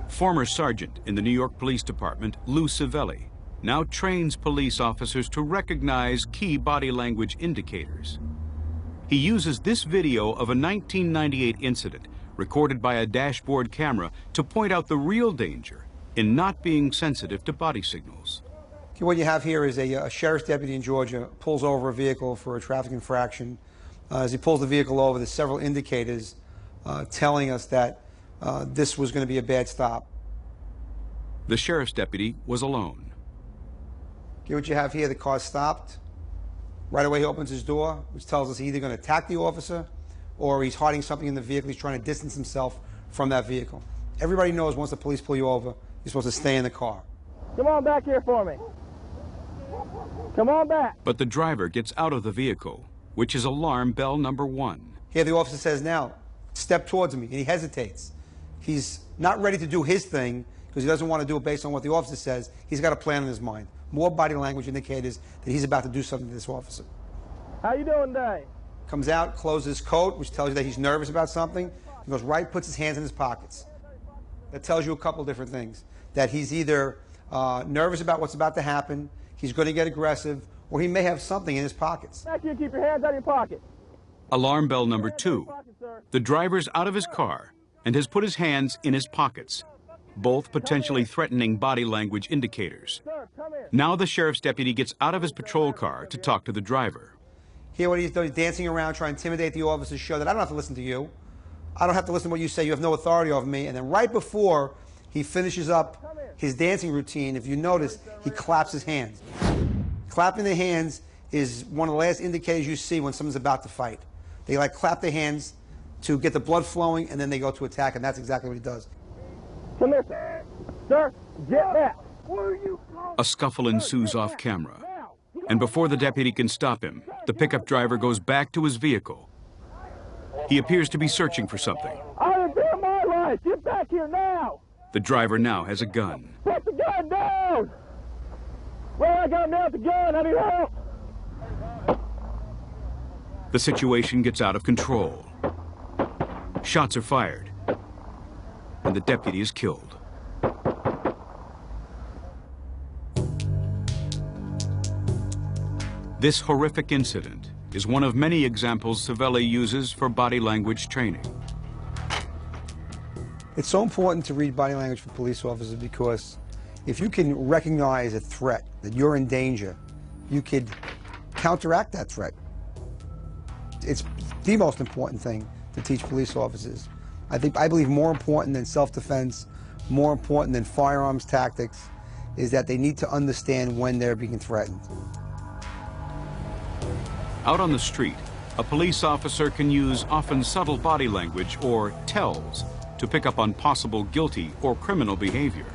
Former sergeant in the New York Police Department, Lou Civelli, now trains police officers to recognize key body language indicators. He uses this video of a 1998 incident recorded by a dashboard camera to point out the real danger in not being sensitive to body signals. Okay, what you have here is a sheriff's deputy in Georgia pulls over a vehicle for a traffic infraction. As he pulls the vehicle over, there's several indicators telling us that this was going to be a bad stop. The sheriff's deputy was alone. Okay, what you have here, the car stopped. Right away he opens his door, which tells us he's either going to attack the officer or he's hiding something in the vehicle. He's trying to distance himself from that vehicle. Everybody knows once the police pull you over, you're supposed to stay in the car. Come on back here for me. Come on back. But the driver gets out of the vehicle, which is alarm bell number 1. Here the officer says, now, step towards me, and he hesitates. He's not ready to do his thing because he doesn't want to do it based on what the officer says. He's got a plan in his mind. More body language indicators that he's about to do something to this officer. How you doing today? Comes out, closes his coat, which tells you that he's nervous about something. He goes right, puts his hands in his pockets. That tells you a couple different things. That he's either nervous about what's about to happen, he's going to get aggressive, or he may have something in his pockets. Back here, keep your hands out of your pocket. Alarm bell number 2. The driver's out of his car and has put his hands in his pockets, both potentially threatening body language indicators. Now the sheriff's deputy gets out of his patrol car to talk to the driver. Here what he's doing, he's dancing around, trying to intimidate the officers, show that I don't have to listen to you. I don't have to listen to what you say. You have no authority over me. And then right before he finishes up his dancing routine, if you notice, he claps his hands. Clapping the hands is one of the last indicators you see when someone's about to fight. They like clap their hands to get the blood flowing, and then they go to attack, and that's exactly what he does. Come here, sir. Sir, get back. Where are you going? A scuffle ensues off camera, and before the deputy can stop him, the pickup driver goes back to his vehicle. He appears to be searching for something. I am in my life. Get back here now. The driver now has a gun. Put the gun down. Well, I got now the gun. I need help. The situation gets out of control. Shots are fired, and the deputy is killed. This horrific incident is one of many examples Savelli uses for body language training. It's so important to read body language for police officers because if you can recognize a threat, that you're in danger, you could counteract that threat. It's the most important thing to teach police officers. I believe more important than self-defense, more important than firearms tactics, is that they need to understand when they're being threatened. Out on the street, a police officer can use often subtle body language, or tells, to pick up on possible guilty or criminal behavior.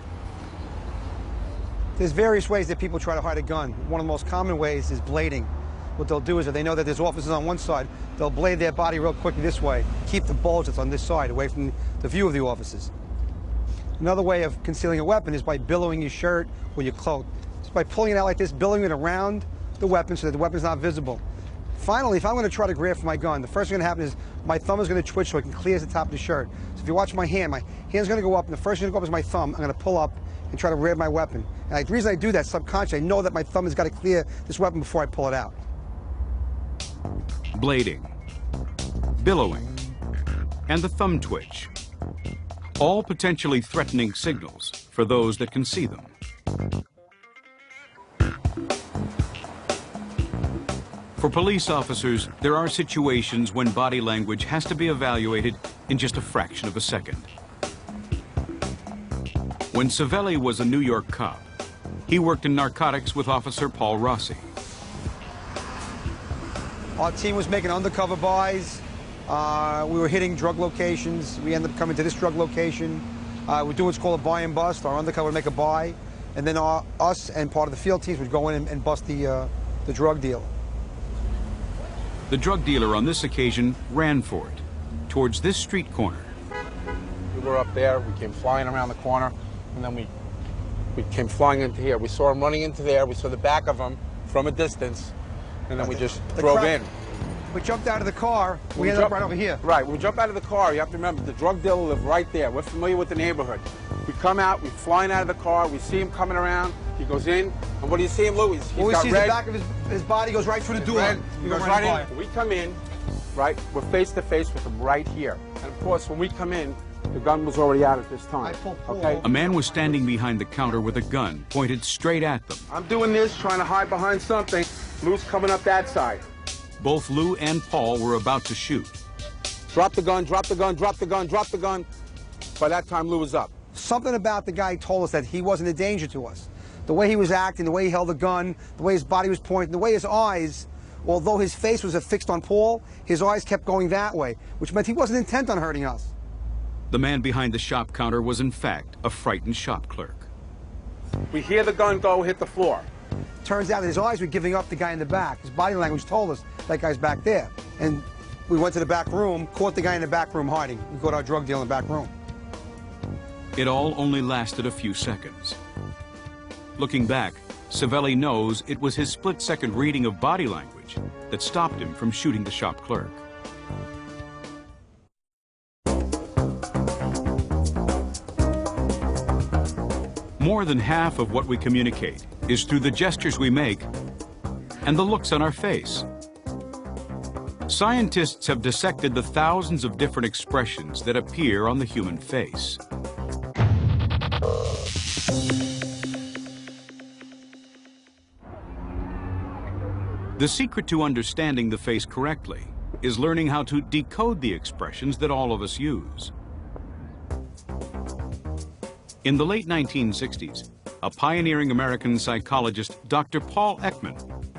There's various ways that people try to hide a gun. One of the most common ways is blading. What they'll do is if they know that there's officers on one side, they'll blade their body real quickly this way, keep the bulge that's on this side away from the view of the officers. Another way of concealing a weapon is by billowing your shirt or your cloak. Just by pulling it out like this, billowing it around the weapon so that the weapon's not visible. Finally, if I'm going to try to grab for my gun, the first thing going to happen is my thumb is going to twitch so it can clear the top of the shirt. So if you watch my hand's going to go up, and the first thing to go up is my thumb. I'm going to pull up and try to grab my weapon. And the reason I do that subconsciously, I know that my thumb has got to clear this weapon before I pull it out. Blading, billowing, and the thumb twitch. All potentially threatening signals for those that can see them. For police officers, there are situations when body language has to be evaluated in just a fraction of a second. When Savelli was a New York cop, he worked in narcotics with Officer Paul Rossi. Our team was making undercover buys. We were hitting drug locations. We ended up coming to this drug location. We're doing what's called a buy and bust. Our undercover would make a buy, and then us and part of the field teams would go in and bust the drug dealer. The drug dealer on this occasion ran for it, towards this street corner. We were up there, we came flying around the corner, and then we came flying into here. We saw him running into there, we saw the back of him from a distance, and then we just drove in. We jumped out of the car, we ended up right over here. Right, we jump out of the car, you have to remember, the drug dealer lived right there. We're familiar with the neighborhood. We come out, we're flying out of the car, we see him coming around, he goes in, and what do you see him, Lou? He's we got see red. the back of his body goes right through the door. He goes right in. We come in, right, we're face to face with him right here. And of course, when we come in, the gun was already out at this time. Okay? A man was standing behind the counter with a gun pointed straight at them. I'm doing this, trying to hide behind something. Lou's coming up that side. Both Lou and Paul were about to shoot. Drop the gun, drop the gun, drop the gun, drop the gun. By that time, Lou was up. Something about the guy told us that he wasn't a danger to us. The way he was acting, the way he held the gun, the way his body was pointing, the way his eyes, although his face was affixed on Paul, his eyes kept going that way, which meant he wasn't intent on hurting us. The man behind the shop counter was in fact a frightened shop clerk. We hear the gun go hit the floor. Turns out his eyes were giving up the guy in the back. His body language told us that guy's back there. And we went to the back room, caught the guy in the back room hiding. We caught our drug deal in the back room. It all only lasted a few seconds. Looking back, Savelli knows it was his split-second reading of body language that stopped him from shooting the shop clerk. More than half of what we communicate is through the gestures we make and the looks on our face. Scientists have dissected the thousands of different expressions that appear on the human face. The secret to understanding the face correctly is learning how to decode the expressions that all of us use. In the late 1960s, a pioneering American psychologist, Dr. Paul Ekman,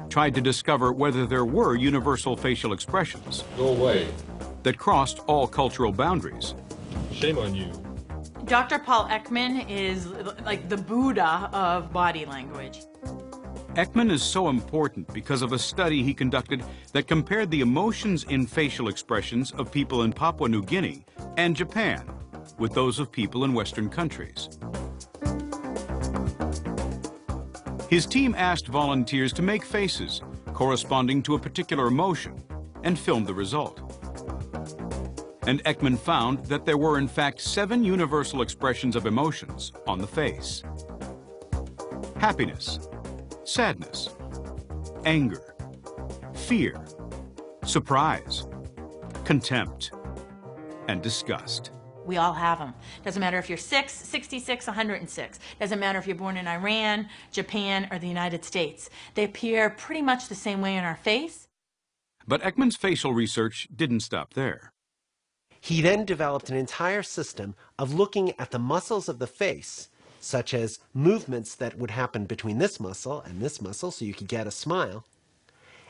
tried to discover whether there were universal facial expressions that crossed all cultural boundaries. Shame on you. Dr. Paul Ekman is like the Buddha of body language. Ekman is so important because of a study he conducted that compared the emotions in facial expressions of people in Papua New Guinea and Japan with those of people in Western countries. His team asked volunteers to make faces corresponding to a particular emotion and filmed the result. And Ekman found that there were in fact 7 universal expressions of emotions on the face. Happiness, sadness, anger, fear, surprise, contempt, and disgust. We all have them. Doesn't matter if you're 6, 66, 106. Doesn't matter if you're born in Iran, Japan, or the United States. They appear pretty much the same way in our face. But Ekman's facial research didn't stop there. He then developed an entire system of looking at the muscles of the face, such as movements that would happen between this muscle and this muscle, so you could get a smile.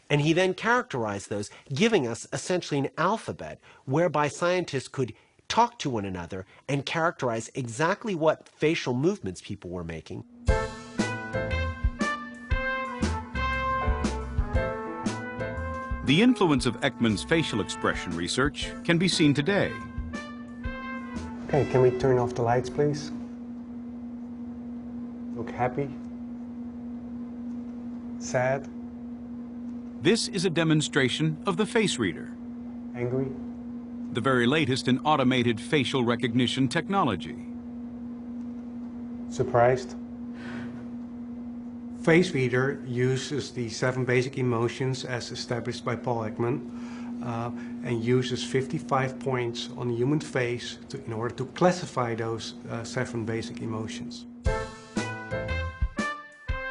And he then characterized those, giving us essentially an alphabet whereby scientists could talk to one another and characterize exactly what facial movements people were making. The influence of Ekman's facial expression research can be seen today. Okay, can we turn off the lights, please? Look happy, sad. This is a demonstration of the face reader. Angry. The very latest in automated facial recognition technology. Surprised. Face Reader uses the 7 basic emotions as established by Paul Ekman and uses 55 points on the human face in order to classify those 7 basic emotions.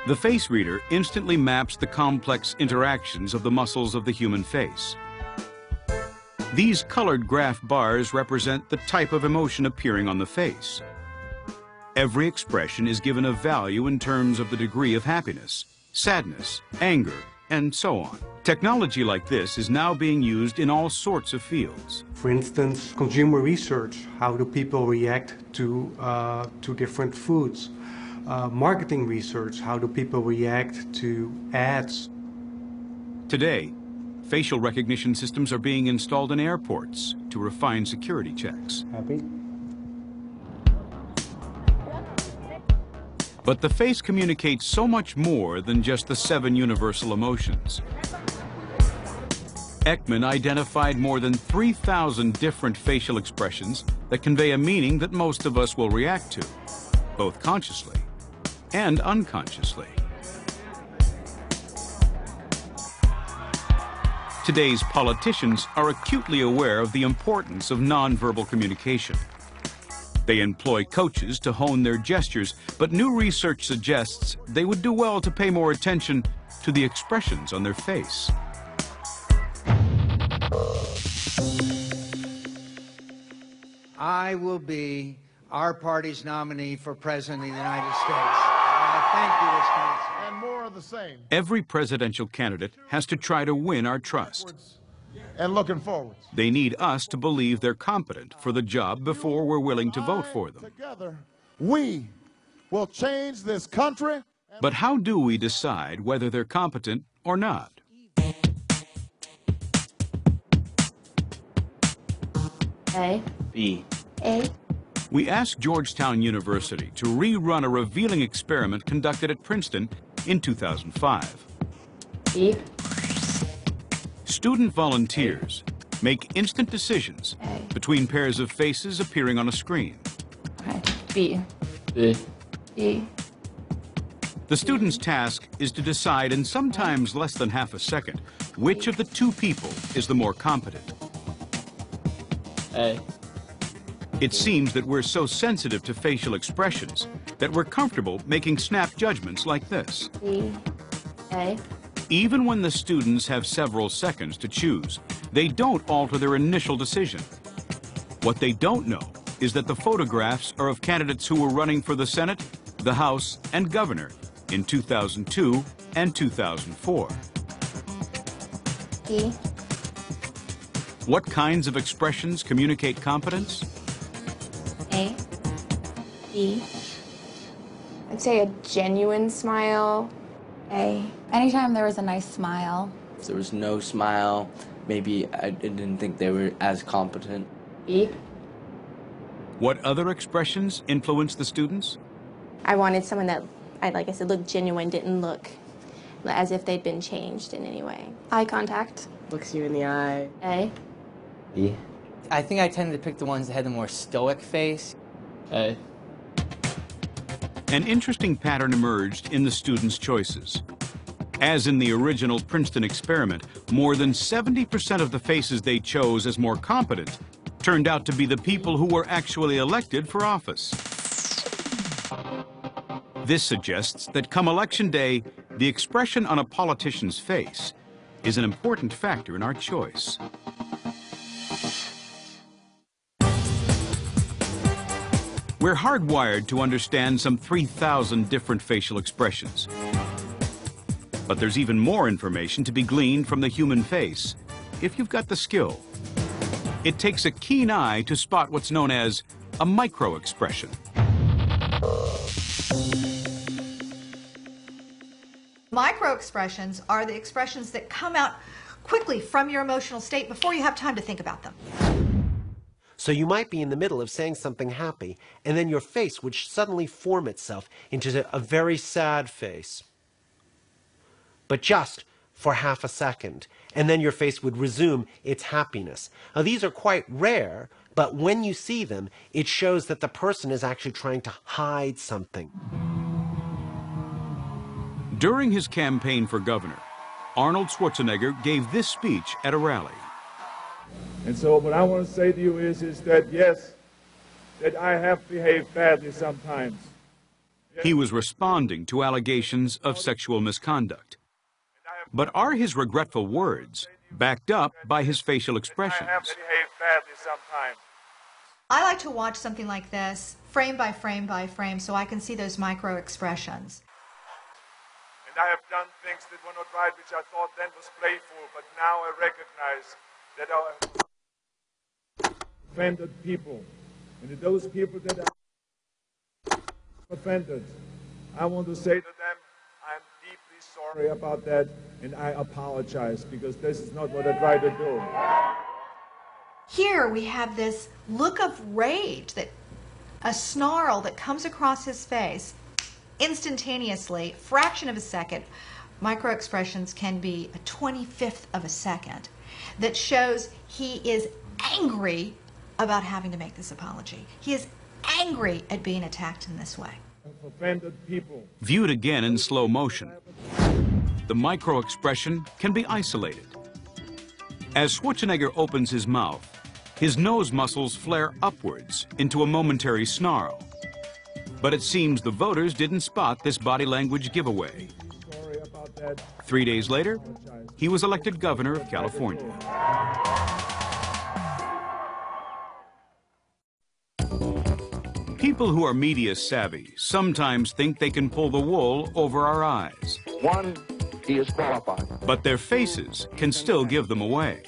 The face reader instantly maps the complex interactions of the muscles of the human face. These colored graph bars represent the type of emotion appearing on the face. Every expression is given a value in terms of the degree of happiness, sadness, anger, and so on. Technology like this is now being used in all sorts of fields. For instance, consumer research. How do people react to different foods? Marketing research. How do people react to ads? Today, facial recognition systems are being installed in airports to refine security checks. Happy? But the face communicates so much more than just the 7 universal emotions. Ekman identified more than 3,000 different facial expressions that convey a meaning that most of us will react to, both consciously and unconsciously. Today's politicians are acutely aware of the importance of nonverbal communication. They employ coaches to hone their gestures, but new research suggests they would do well to pay more attention to the expressions on their face. I will be our party's nominee for President of the United States. Thank you, Wisconsin. And more of the same. Every presidential candidate has to try to win our trust. And looking forward. They need us to believe they're competent for the job before we're willing to vote for them. Together, we will change this country But how do we decide whether they're competent or not? A. B. A. We asked Georgetown University to rerun a revealing experiment conducted at Princeton in 2005. B. Student volunteers make instant decisions between pairs of faces appearing on a screen. Okay. B. B. B. The student's task is to decide in sometimes less than half a second which of the two people is the more competent. A. It seems that we're so sensitive to facial expressions that we're comfortable making snap judgments like this. B. A. Even when the students have several seconds to choose, they don't alter their initial decision. What they don't know is that the photographs are of candidates who were running for the Senate, the House, and governor in 2002 and 2004. B. What kinds of expressions communicate competence? A. B. I'd say a genuine smile. A. Anytime there was a nice smile. If there was no smile, maybe I didn't think they were as competent. B. What other expressions influence the students? I wanted someone that, like I said, looked genuine, didn't look as if they'd been changed in any way. Eye contact. Looks you in the eye. A. B. I think I tended to pick the ones that had the more stoic face. A. An interesting pattern emerged in the students' choices. As in the original Princeton experiment, more than 70% of the faces they chose as more competent turned out to be the people who were actually elected for office. This suggests that come election day, the expression on a politician's face is an important factor in our choice. We're hardwired to understand some 3,000 different facial expressions. But there's even more information to be gleaned from the human face, if you've got the skill. It takes a keen eye to spot what's known as a micro-expression. Micro-expressions are the expressions that come out quickly from your emotional state before you have time to think about them. So you might be in the middle of saying something happy, and then your face would suddenly form itself into a very sad face. But just for half a second, and then your face would resume its happiness. Now these are quite rare, but when you see them, it shows that the person is actually trying to hide something. During his campaign for governor, Arnold Schwarzenegger gave this speech at a rally. And so what I want to say to you is that, yes, that I have behaved badly sometimes. He was responding to allegations of sexual misconduct. But are his regretful words backed up by his facial expressions? I have behaved badly sometimes. I like to watch something like this, frame by frame by frame, so I can see those micro expressions. And I have done things that were not right, which I thought then was playful, but now I recognize that I offended people. And to those people that are offended, I want to say to them, I'm deeply sorry about that, and I apologize, because this is not what I tried to do. Here we have this look of rage, a snarl that comes across his face instantaneously, fraction of a second. Micro expressions can be a 25th of a second that shows he is angry about having to make this apology. He is angry at being attacked in this way. Offended people. Viewed again in slow motion, the micro-expression can be isolated. As Schwarzenegger opens his mouth, his nose muscles flare upwards into a momentary snarl. But it seems the voters didn't spot this body language giveaway. 3 days later, he was elected governor of California. People who are media savvy sometimes think they can pull the wool over our eyes. One, he is qualified. But their faces can still give them away.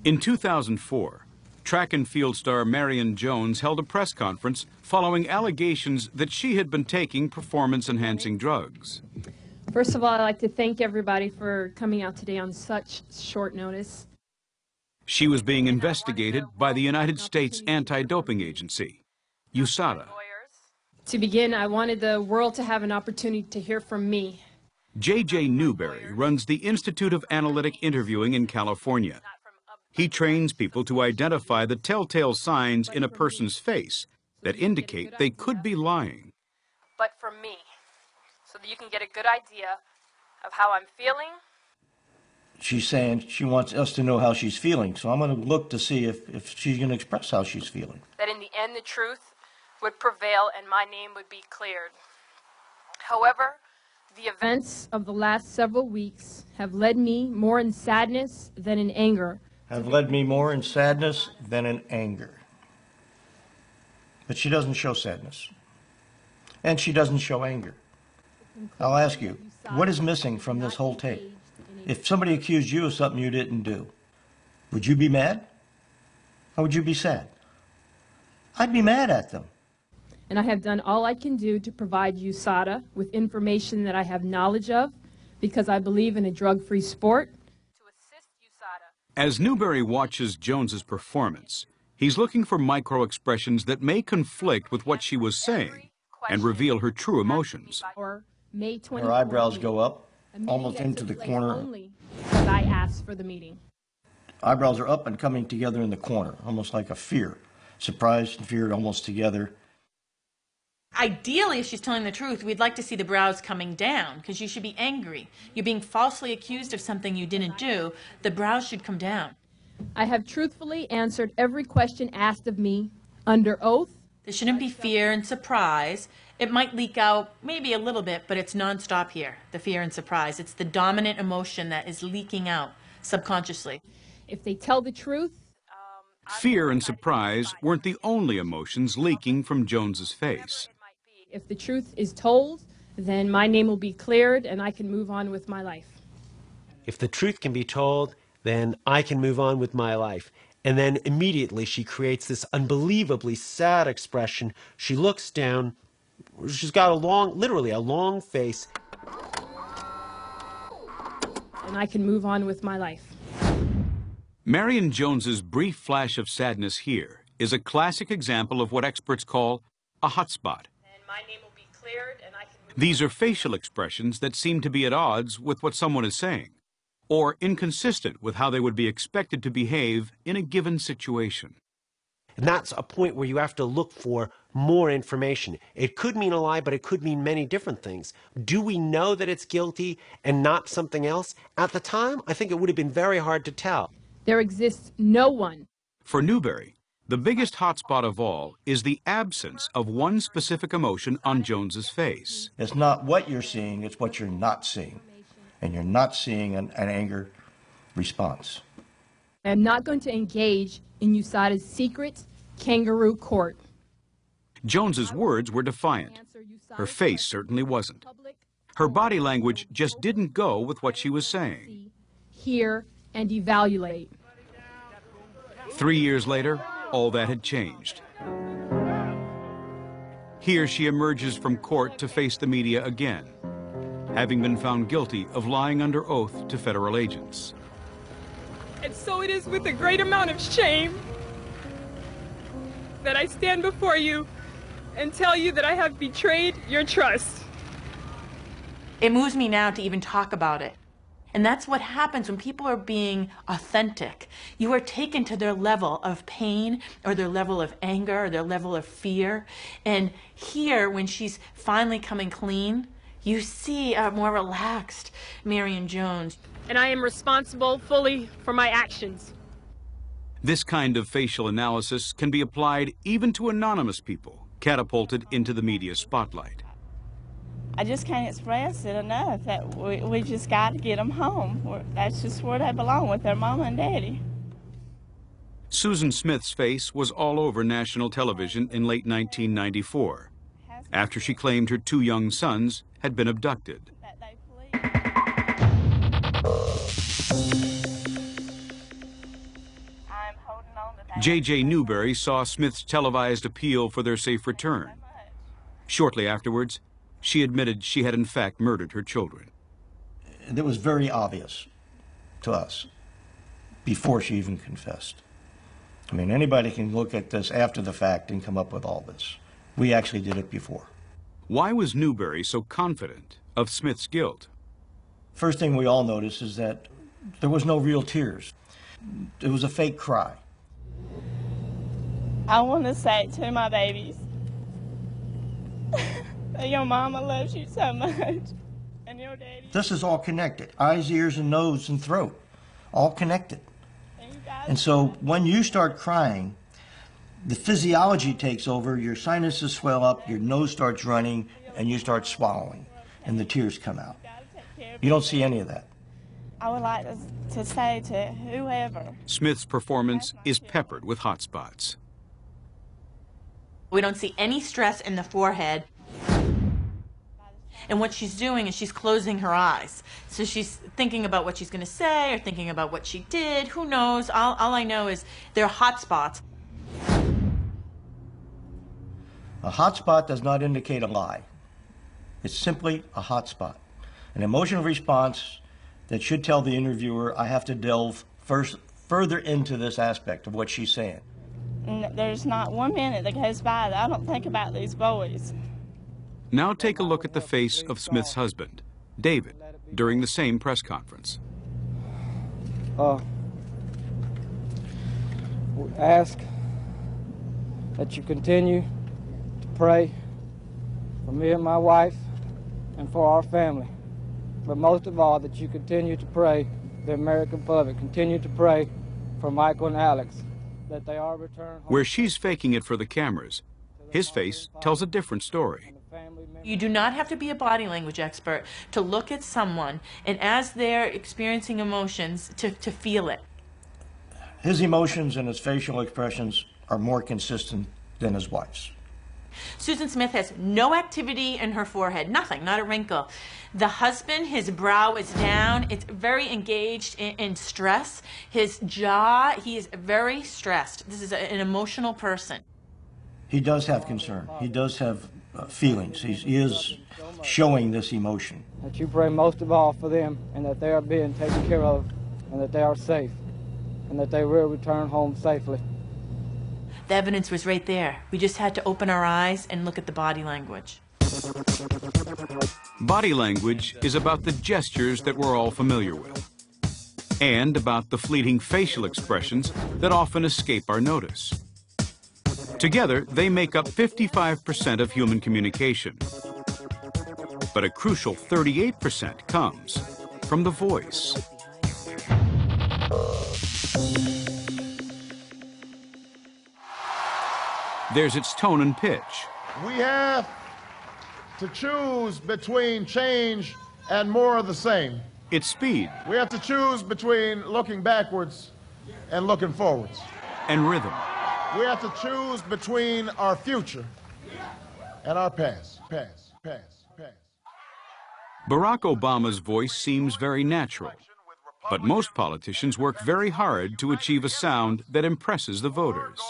In 2004, track and field star Marion Jones held a press conference following allegations that she had been taking performance-enhancing drugs. First of all, I'd like to thank everybody for coming out today on such short notice. She was being investigated by the United States Anti-Doping Agency, USADA. To begin, I wanted the world to have an opportunity to hear from me. J.J. Newberry runs the Institute of Analytic Interviewing in California. He trains people to identify the telltale signs in a person's face that indicate they could be lying. But from me, so that you can get a good idea of how I'm feeling. She's saying she wants us to know how she's feeling, so I'm going to look to see if she's going to express how she's feeling. That in the end, the truth would prevail and my name would be cleared. However, the events of the last several weeks have led me more in sadness than in anger. Have led me more in sadness than in anger. But she doesn't show sadness. And she doesn't show anger. I'll ask you, what is missing from this whole tape? If somebody accused you of something you didn't do, would you be mad? Or would you be sad? I'd be mad at them. And I have done all I can do to provide USADA with information that I have knowledge of, because I believe in a drug-free sport. As Newberry watches Jones's performance, he's looking for micro-expressions that may conflict with what she was saying and reveal her true emotions. Her eyebrows go up, almost into the corner. Only because I asked for the meeting. Eyebrows are up and coming together in the corner, almost like a fear. Surprised and feared almost together. Ideally, if she's telling the truth, we'd like to see the brows coming down, because you should be angry. You're being falsely accused of something you didn't do. The brows should come down. I have truthfully answered every question asked of me under oath. There shouldn't be fear and surprise. It might leak out maybe a little bit, but it's nonstop here, the fear and surprise. It's the dominant emotion that is leaking out subconsciously. If they tell the truth, Fear and surprise weren't the only emotions leaking from Jones's face. if the truth is told, then my name will be cleared and I can move on with my life. If the truth can be told, then I can move on with my life. And then immediately she creates this unbelievably sad expression. She looks down. She's got literally a long face. And I can move on with my life. Marion Jones's brief flash of sadness here is a classic example of what experts call a hotspot. And my name will be cleared and I can move These are facial expressions that seem to be at odds with what someone is saying, or inconsistent with how they would be expected to behave in a given situation. And that's a point where you have to look for more information. It could mean a lie, but it could mean many different things. Do we know that it's guilty and not something else? At the time, I think it would have been very hard to tell. There exists no one. For Newberry, the biggest hotspot of all is the absence of one specific emotion on Jones's face. It's not what you're seeing, it's what you're not seeing. And you're not seeing an anger response. I am not going to engage in USADA's secret kangaroo court. Jones's words were defiant. Her face certainly wasn't. Her body language just didn't go with what she was saying. Hear and evaluate. 3 years later, all that had changed. Here she emerges from court to face the media again, having been found guilty of lying under oath to federal agents. And so it is with a great amount of shame that I stand before you and tell you that I have betrayed your trust. It moves me now to even talk about it. And that's what happens when people are being authentic. You are taken to their level of pain or their level of anger or their level of fear. And here, when she's finally coming clean, you see a more relaxed Marion Jones. And I am responsible fully for my actions. This kind of facial analysis can be applied even to anonymous people catapulted into the media spotlight. I just can't express it enough that we just got to get them home. That's just where they belong, with their mama and daddy. Susan Smith's face was all over national television in late 1994, after she claimed her 2 young sons had been abducted. J.J. Newberry saw Smith's televised appeal for their safe return. Shortly afterwards, she admitted she had in fact murdered her children. It was very obvious to us before she even confessed. I mean, anybody can look at this after the fact and come up with all this. We actually did it before. Why was Newberry so confident of Smith's guilt? First thing we all noticed is that there was no real tears. It was a fake cry. I want to say to my babies that your mama loves you so much, and your daddy. This is all connected. Eyes, ears, and nose and throat, all connected. And so when you start crying, the physiology takes over, your sinuses swell up, your nose starts running, and you start swallowing, and the tears come out. You don't see any of that. I would like to say to whoever. Smith's performance is peppered with hot spots. We don't see any stress in the forehead. And what she's doing is she's closing her eyes. So she's thinking about what she's going to say or thinking about what she did. Who knows? All I know is there are hot spots. A hot spot does not indicate a lie. It's simply a hot spot. An emotional response that should tell the interviewer, I have to delve further into this aspect of what she's saying. And there's not 1 minute that goes by that I don't think about these boys. Now take a look at the face of Smith's husband, David, during the same press conference. We ask that you continue to pray for me and my wife and for our family. But most of all, that you continue to pray, the American public, continue to pray for Michael and Alex, that they are returned home. Where she's faking it for the cameras, his face tells a different story. You do not have to be a body language expert to look at someone and as they're experiencing emotions to feel it. His emotions and his facial expressions are more consistent than his wife's. Susan Smith has no activity in her forehead, nothing, not a wrinkle. The husband, his brow is down. It's very engaged in stress. His jaw, he is very stressed. This is an emotional person. He does have concern. He does have feelings. He is showing this emotion. That you pray most of all for them and that they are being taken care of and that they are safe and that they will return home safely. The evidence was right there. We just had to open our eyes and look at the body language. Body language is about the gestures that we're all familiar with, and about the fleeting facial expressions that often escape our notice. Together, they make up 55% of human communication. But a crucial 38% comes from the voice. There's its tone and pitch. We have to choose between change and more of the same. Its speed. We have to choose between looking backwards and looking forwards. And rhythm. We have to choose between our future and our past. Barack Obama's voice seems very natural, but most politicians work very hard to achieve a sound that impresses the voters.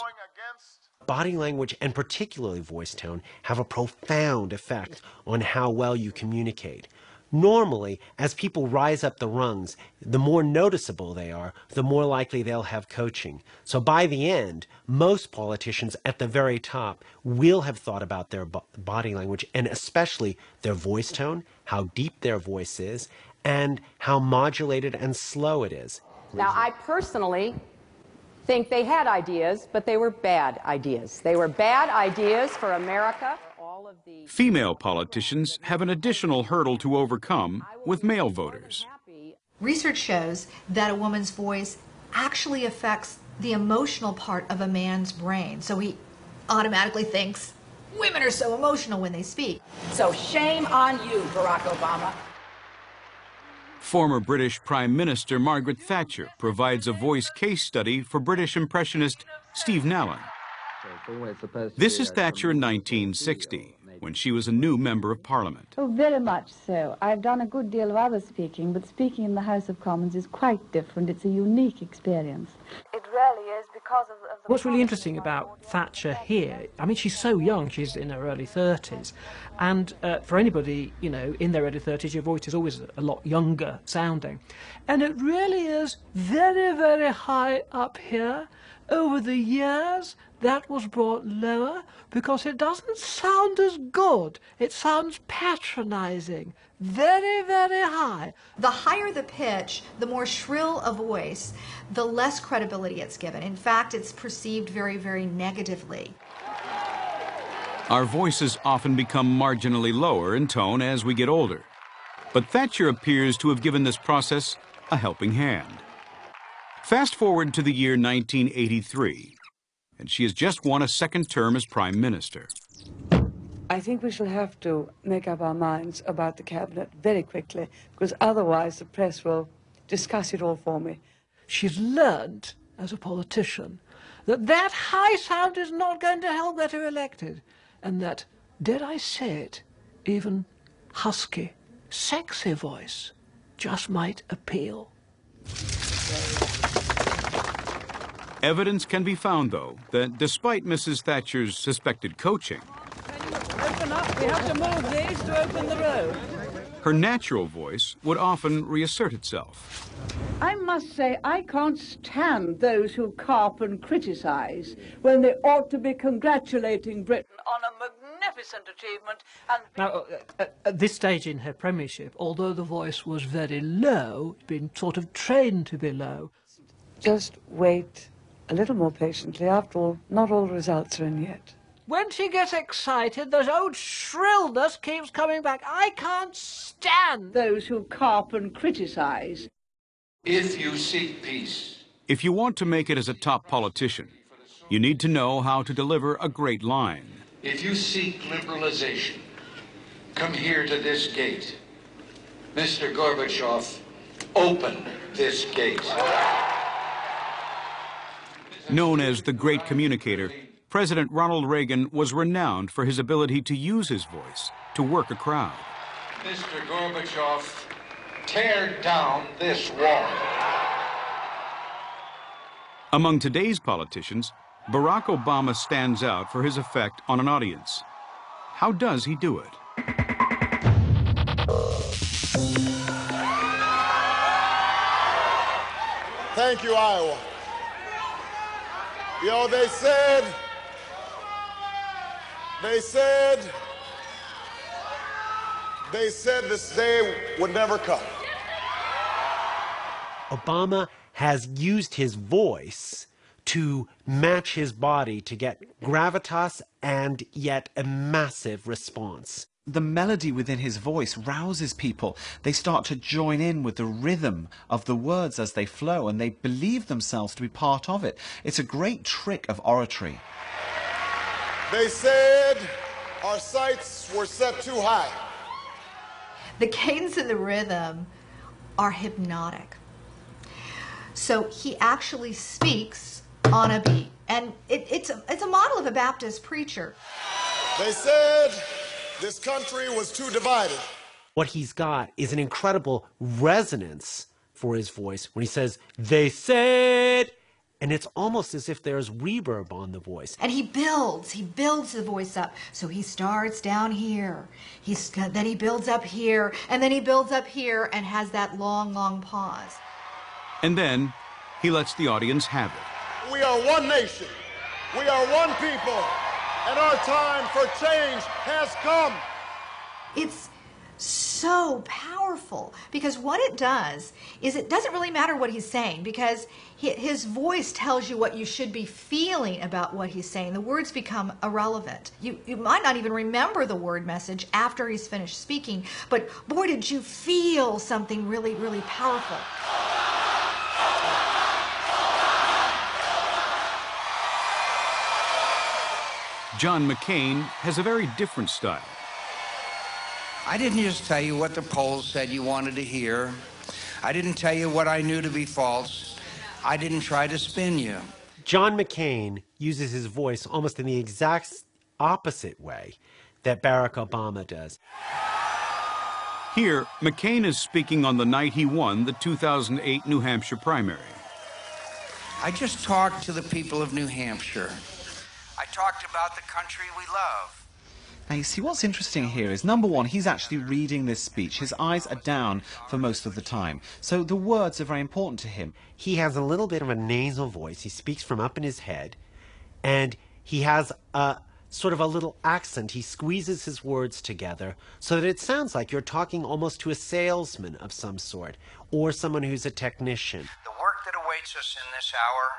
Body language, and particularly voice tone, have a profound effect on how well you communicate. Normally, as people rise up the rungs, the more noticeable they are, the more likely they'll have coaching. So by the end, most politicians at the very top will have thought about their body language, and especially their voice tone, how deep their voice is, and how modulated and slow it is. Now, I personally think they had ideas, but they were bad ideas. They were bad ideas for America. Female politicians have an additional hurdle to overcome with male voters. Research shows that a woman's voice actually affects the emotional part of a man's brain. So he automatically thinks women are so emotional when they speak. So shame on you, Barack Obama. Former British Prime Minister Margaret Thatcher provides a voice case study for British impressionist Steve Nallon. This is Thatcher in 1960. when she was a new member of Parliament. Oh, very much so. I've done a good deal of other speaking, but speaking in the House of Commons is quite different. It's a unique experience. It really is because of the... What's really interesting about Thatcher here, I mean, she's so young, she's in her early 30s, and for anybody, you know, in their early 30s, your voice is always a lot younger sounding. And it really is very, very high up here. Over the years, that was brought lower because it doesn't sound as good. It sounds patronizing, very, very high. The higher the pitch, the more shrill a voice, the less credibility it's given. In fact, it's perceived very, very negatively. Our voices often become marginally lower in tone as we get older. But Thatcher appears to have given this process a helping hand. Fast forward to the year 1983, and she has just won a second term as Prime Minister. I think we shall have to make up our minds about the cabinet very quickly, because otherwise the press will discuss it all for me. She's learned, as a politician, that that high sound is not going to help get her elected, and that, dare I say it, even husky, sexy voice just might appeal. Evidence can be found, though, that despite Mrs. Thatcher's suspected coaching, Open up, we have to move these to open the road. her natural voice would often reassert itself. I must say, I can't stand those who carp and criticize when they ought to be congratulating Britain on a magnificent achievement. And Now, at this stage in her premiership, although the voice was very low, been sort of trained to be low. just wait a little more patiently. After all, not all the results are in yet. When she gets excited, this old shrillness keeps coming back. I can't stand those who carp and criticize. If you seek peace. If you want to make it as a top politician, you need to know how to deliver a great line. If you seek liberalization, come here to this gate. Mr. Gorbachev, open this gate. Known as the Great Communicator, President Ronald Reagan was renowned for his ability to use his voice to work a crowd. Mr. Gorbachev, tear down this wall. Among today's politicians, Barack Obama stands out for his effect on an audience. How does he do it? Thank you, Iowa. You know, they said this day would never come. Obama has used his voice to match his body to get gravitas and yet a massive response. The melody within his voice rouses people. They start to join in with the rhythm of the words as they flow, and they believe themselves to be part of it. It's a great trick of oratory. They said our sights were set too high. The cadence and the rhythm are hypnotic. So he actually speaks on a beat. And it's a model of a Baptist preacher. They said this country was too divided. What he's got is an incredible resonance for his voice when he says, they said, and it's almost as if there's reverb on the voice. And he builds the voice up. So he starts down here, then he builds up here, and then he builds up here and has that long, long pause. And then he lets the audience have it. We are one nation. We are one people. And our time for change has come. It's so powerful because what it does is it doesn't really matter what he's saying because his voice tells you what you should be feeling about what he's saying. The words become irrelevant. You might not even remember the word message after he's finished speaking, but boy, did you feel something really, really powerful. John McCain has a very different style. I didn't just tell you what the polls said you wanted to hear. I didn't tell you what I knew to be false. I didn't try to spin you. John McCain uses his voice almost in the exact opposite way that Barack Obama does. Here, McCain is speaking on the night he won the 2008 New Hampshire primary. I just talked to the people of New Hampshire. I talked about the country we love. Now, you see, what's interesting here is, number one, he's actually reading this speech. His eyes are down for most of the time. So the words are very important to him. He has a little bit of a nasal voice. He speaks from up in his head. And he has a sort of a little accent. He squeezes his words together so that it sounds like you're talking almost to a salesman of some sort, or someone who's a technician. The work that awaits us in this hour,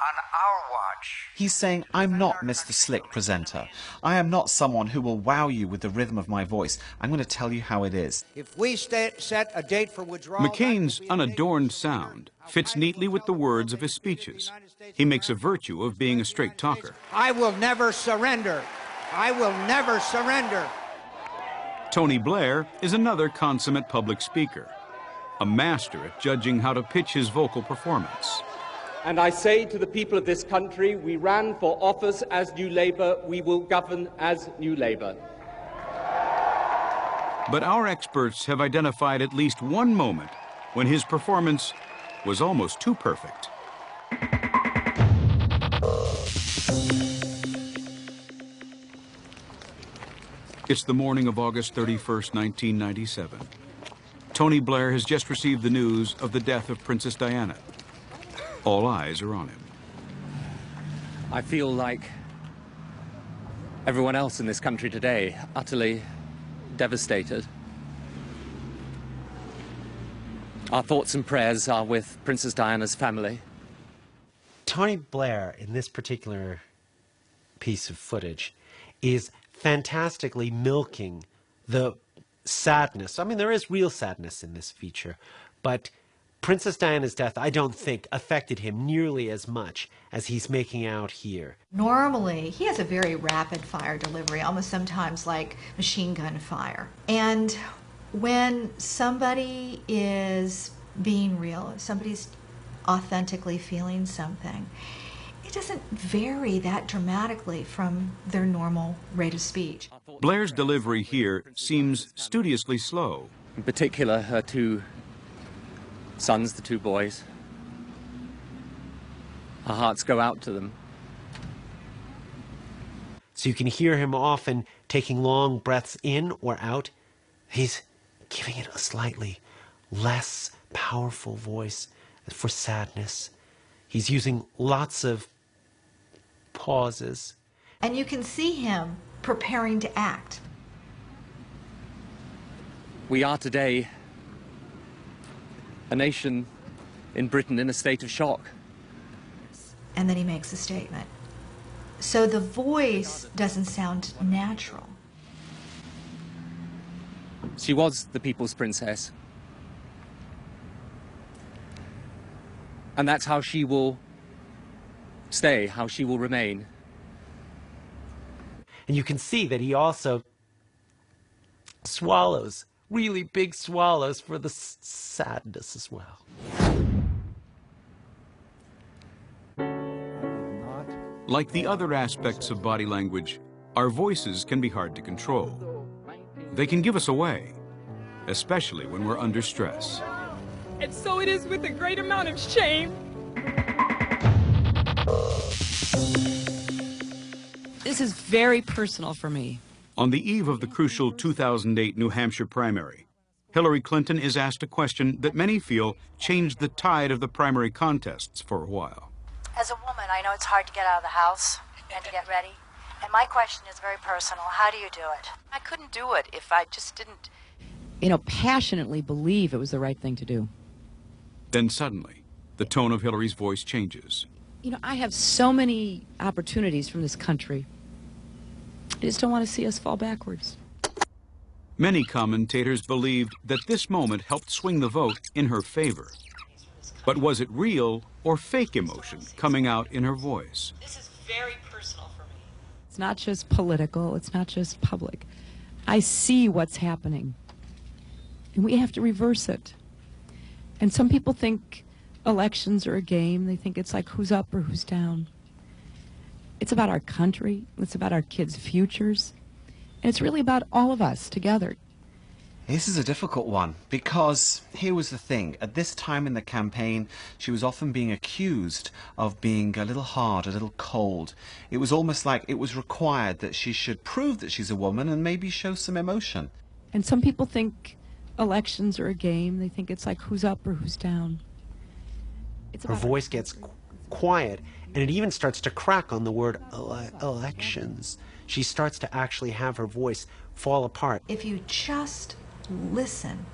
on our watch. He's saying, I'm not Mr. Slick presenter. I am not someone who will wow you with the rhythm of my voice. I'm going to tell you how it is. If we set a date for withdrawal... McCain's unadorned sound fits neatly with the words of his speeches. He makes a virtue of being a straight talker. I will never surrender. I will never surrender. Tony Blair is another consummate public speaker, a master at judging how to pitch his vocal performance. And I say to the people of this country, we ran for office as New Labour, we will govern as New Labour. But our experts have identified at least one moment when his performance was almost too perfect. It's the morning of August 31st, 1997. Tony Blair has just received the news of the death of Princess Diana. All eyes are on him. I feel like everyone else in this country today, utterly devastated. Our thoughts and prayers are with Princess Diana's family. Tony Blair, in this particular piece of footage, is fantastically milking the sadness. I mean, there is real sadness in this feature, but Princess Diana's death, I don't think, affected him nearly as much as he's making out here. Normally, he has a very rapid fire delivery, almost sometimes like machine gun fire. And when somebody is being real, if somebody's authentically feeling something, it doesn't vary that dramatically from their normal rate of speech. Blair's delivery here seems studiously slow. In particular, her two sons, the two boys. Our hearts go out to them. So you can hear him often taking long breaths in or out. He's giving it a slightly less powerful voice for sadness. He's using lots of pauses. And you can see him preparing to act. We are today a nation in Britain in a state of shock. And then he makes a statement. So the voice doesn't sound natural. She was the people's princess. And that's how she will stay, how she will remain. And you can see that he also swallows, really big swallows for the sadness as well. Like the other aspects of body language, our voices can be hard to control. They can give us away, especially when we're under stress. And so it is with a great amount of shame. This is very personal for me. On the eve of the crucial 2008 New Hampshire primary, Hillary Clinton is asked a question that many feel changed the tide of the primary contests for a while. As a woman, I know it's hard to get out of the house and to get ready. And my question is very personal. How do you do it? I couldn't do it if I just didn't, passionately believe it was the right thing to do. Then suddenly, the tone of Hillary's voice changes. I have so many opportunities from this country. I just don't want to see us fall backwards. Many commentators believed that this moment helped swing the vote in her favor. But was it real or fake emotion coming out in her voice? This is very personal for me. It's not just political, it's not just public. I see what's happening, and we have to reverse it. And some people think elections are a game. They think it's like who's up or who's down. It's about our country. It's about our kids' futures. And it's really about all of us together. This is a difficult one, because here was the thing. At this time in the campaign, she was often being accused of being a little hard, a little cold. It was almost like it was required that she should prove that she's a woman and maybe show some emotion. And some people think elections are a game. They think it's like who's up or who's down. Her voice gets quiet, and it even starts to crack on the word elections. She starts to actually have her voice fall apart. If you just listen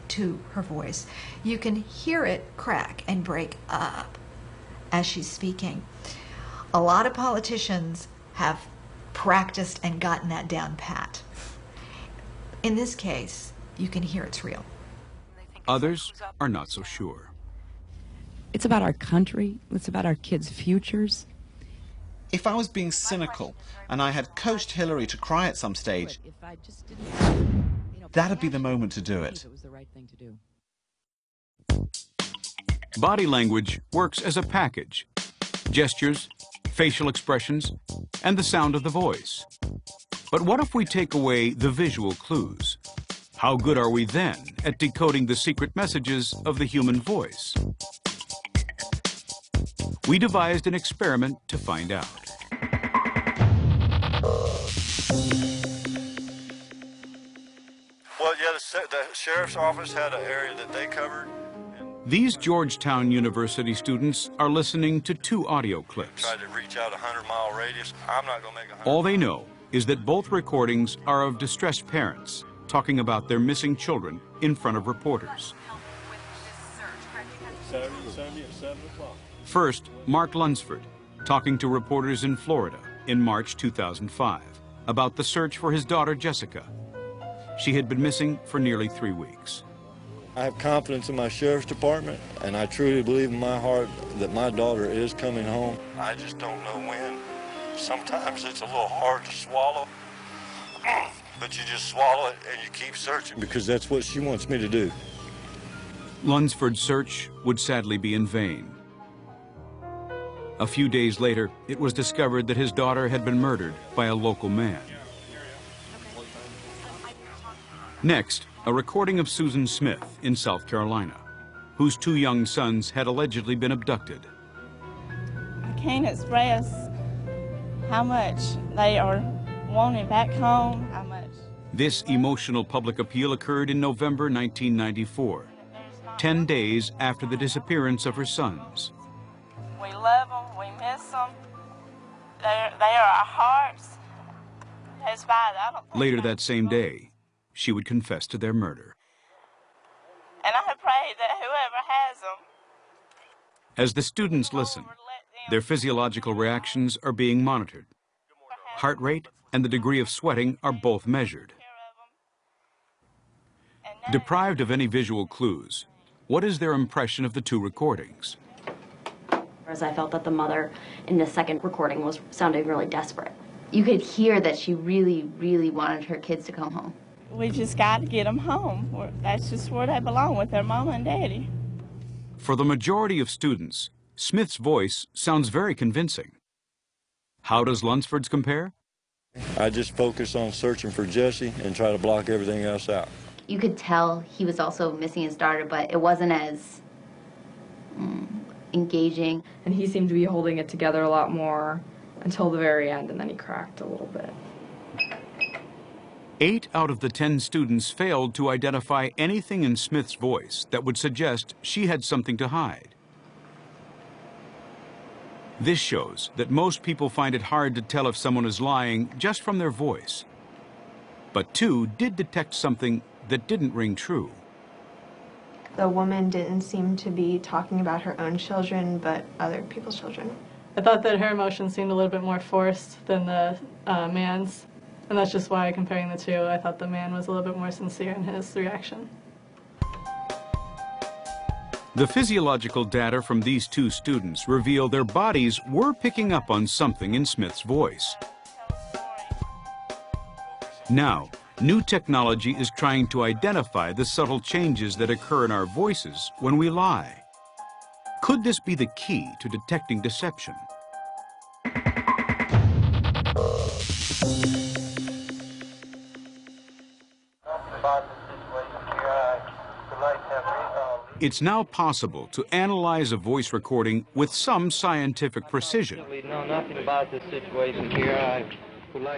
to her voice, you can hear it crack and break up as she's speaking. A lot of politicians have practiced and gotten that down pat. In this case, you can hear it's real. Others are not so sure. It's about our country. It's about our kids' futures. If I was being cynical and I had coached Hillary to cry at some stage, that'd be the moment to do it. Body language works as a package. Gestures, facial expressions, and the sound of the voice. But what if we take away the visual clues? How good are we then at decoding the secret messages of the human voice? We devised an experiment to find out. Well, yeah, the sheriff's office had an area that they covered. These Georgetown University students are listening to 2 audio clips. Tried to reach out a 100-mile radius. I'm not going to make a 100. All they know is that both recordings are of distressed parents talking about their missing children in front of reporters. Saturday at 7 o'clock. First, Mark Lunsford, talking to reporters in Florida in March 2005 about the search for his daughter Jessica. She had been missing for nearly 3 weeks. I have confidence in my sheriff's department, and I truly believe in my heart that my daughter is coming home. I just don't know when. Sometimes it's a little hard to swallow, but you just swallow it and you keep searching because that's what she wants me to do. Lunsford's search would sadly be in vain. A few days later, it was discovered that his daughter had been murdered by a local man. Next, a recording of Susan Smith in South Carolina, whose 2 young sons had allegedly been abducted. I can't express how much they are wanting back home, how much. This emotional public appeal occurred in November 1994, 10 days after the disappearance of her sons. We love them, we miss them. They are our hearts. Later that same day, she would confess to their murder. And I pray that whoever has them. As the students listen, their physiological reactions are being monitored. Heart rate and the degree of sweating are both measured. Deprived of any visual clues, what is their impression of the 2 recordings? As I felt that the mother in the second recording was sounding really desperate. You could hear that she really, really wanted her kids to come home. We just got to get them home. That's just where they belong, with their mama and daddy. For the majority of students, Smith's voice sounds very convincing. How does Lunsford's compare? I just focus on searching for Jessie and try to block everything else out. You could tell he was also missing his daughter, but it wasn't as engaging. And he seemed to be holding it together a lot more until the very end, and then he cracked a little bit. 8 out of the 10 students failed to identify anything in Smith's voice that would suggest she had something to hide. This shows that most people find it hard to tell if someone is lying just from their voice. But 2 did detect something that didn't ring true. The woman didn't seem to be talking about her own children, but other people's children. I thought that her emotions seemed a little bit more forced than the man's. And that's just why, comparing the 2, I thought the man was a little bit more sincere in his reaction. The physiological data from these 2 students reveal their bodies were picking up on something in Smith's voice. Now, new technology is trying to identify the subtle changes that occur in our voices when we lie. Could this be the key to detecting deception? It's now possible to analyze a voice recording with some scientific precision.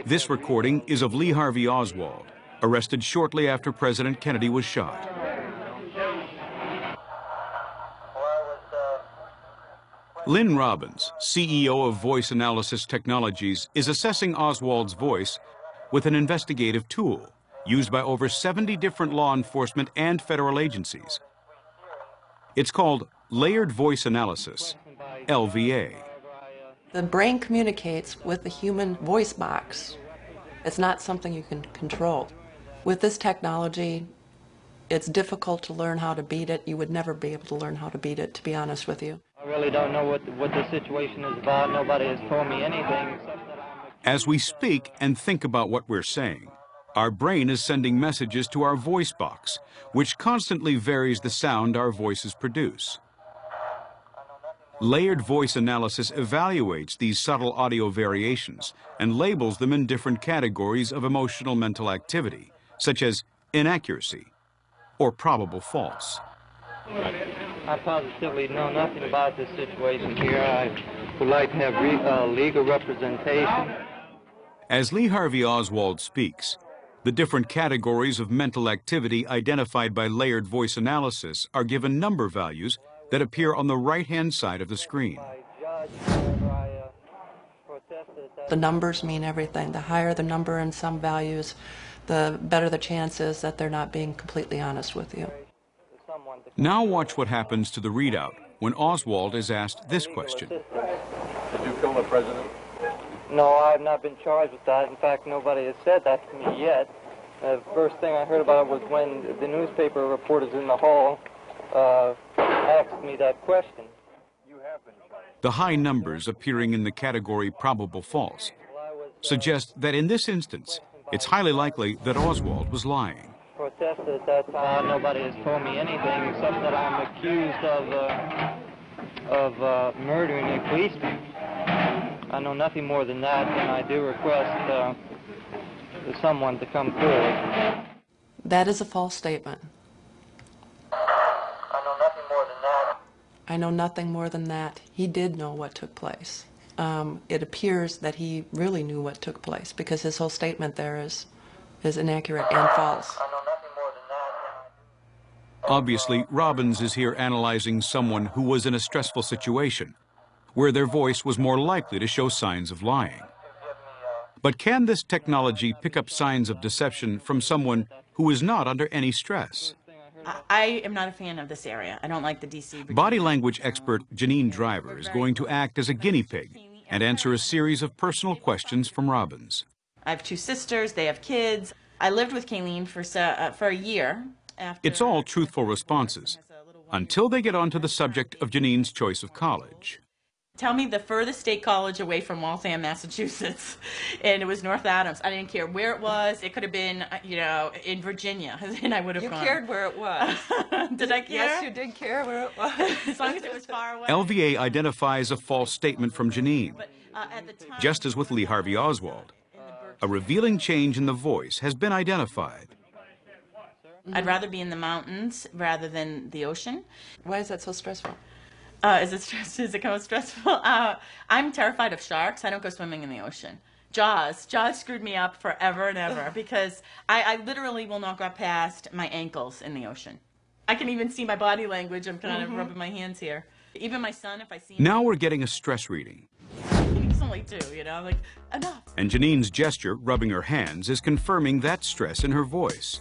This recording is of Lee Harvey Oswald, arrested shortly after President Kennedy was shot. Lynn Robbins, CEO of Voice Analysis Technologies, is assessing Oswald's voice with an investigative tool used by over 70 different law enforcement and federal agencies. It's called Layered Voice Analysis, LVA. The brain communicates with the human voice box. It's not something you can control. With this technology, it's difficult to learn how to beat it. You would never be able to learn how to beat it, to be honest with you. I really don't know what the situation is about. Nobody has told me anything. As we speak and think about what we're saying, our brain is sending messages to our voice box, which constantly varies the sound our voices produce. Layered voice analysis evaluates these subtle audio variations and labels them in different categories of emotional mental activity, such as inaccuracy or probable false. I positively know nothing about this situation here. I would like to have legal representation. As Lee Harvey Oswald speaks, the different categories of mental activity identified by layered voice analysis are given number values that appear on the right-hand side of the screen. The numbers mean everything. The higher the number in some values, the better the chance is that they're not being completely honest with you. Now watch what happens to the readout when Oswald is asked this question. Did you kill the president? No, I have not been charged with that. In fact, nobody has said that to me yet. The first thing I heard about it was when the newspaper reporters in the hall asked me that question. The high numbers appearing in the category probable false suggest that in this instance, it's highly likely that Oswald was lying. Protested at that time. Nobody has told me anything except that I'm accused of murdering a policeman. I know nothing more than that, and I do request someone to come forward. That is a false statement. I know nothing more than that. I know nothing more than that. He did know what took place. It appears that he really knew what took place because his whole statement there is inaccurate and false. Obviously, Robbins is here analyzing someone who was in a stressful situation, where their voice was more likely to show signs of lying. But can this technology pick up signs of deception from someone who is not under any stress? I am not a fan of this area. I don't like the D.C. Body language expert Janine Driver is going to act as a guinea pig and answer a series of personal questions from Robbins. I have two sisters. They have kids. I lived with Kayleen for a year. It's all truthful responses, until they get onto the subject of Janine's choice of college. Tell me the furthest state college away from Waltham, Massachusetts, and it was North Adams. I didn't care where it was. It could have been, in Virginia, and I would have gone. You cared where it was. Did I care? Yes, you did care where it was. As long as it was far away. LVA identifies a false statement from Janine, just as with Lee Harvey Oswald. A revealing change in the voice has been identified. I'd rather be in the mountains rather than the ocean. Why is that so stressful? Is it kind of stressful? I'm terrified of sharks. I don't go swimming in the ocean. Jaws screwed me up forever and ever because I literally will not go past my ankles in the ocean. I can even see my body language. I'm kind of rubbing my hands here. Even my son, if I see him. Now we're getting a stress reading. He's only 2, like, enough. And Janine's gesture, rubbing her hands, is confirming that stress in her voice.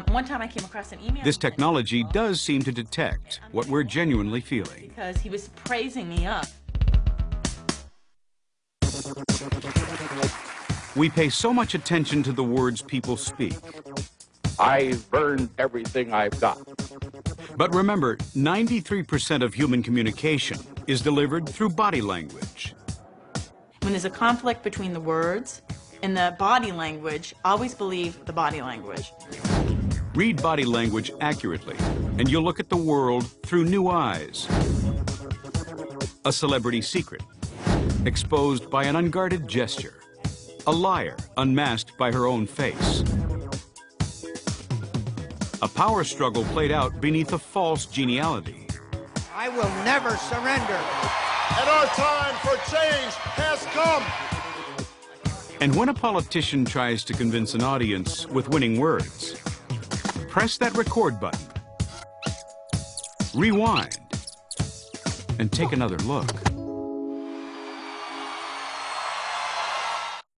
One time I came across an email. This technology does seem to detect what we're genuinely feeling. Because he was praising me up. We pay so much attention to the words people speak. I've burned everything I've got. But remember, 93% of human communication is delivered through body language. When there's a conflict between the words and the body language, always believe the body language. Read body language accurately, and you'll look at the world through new eyes. A celebrity secret, exposed by an unguarded gesture. A liar, unmasked by her own face. A power struggle played out beneath a false geniality. I will never surrender. And our time for change has come. And when a politician tries to convince an audience with winning words, press that record button, rewind, and take another look.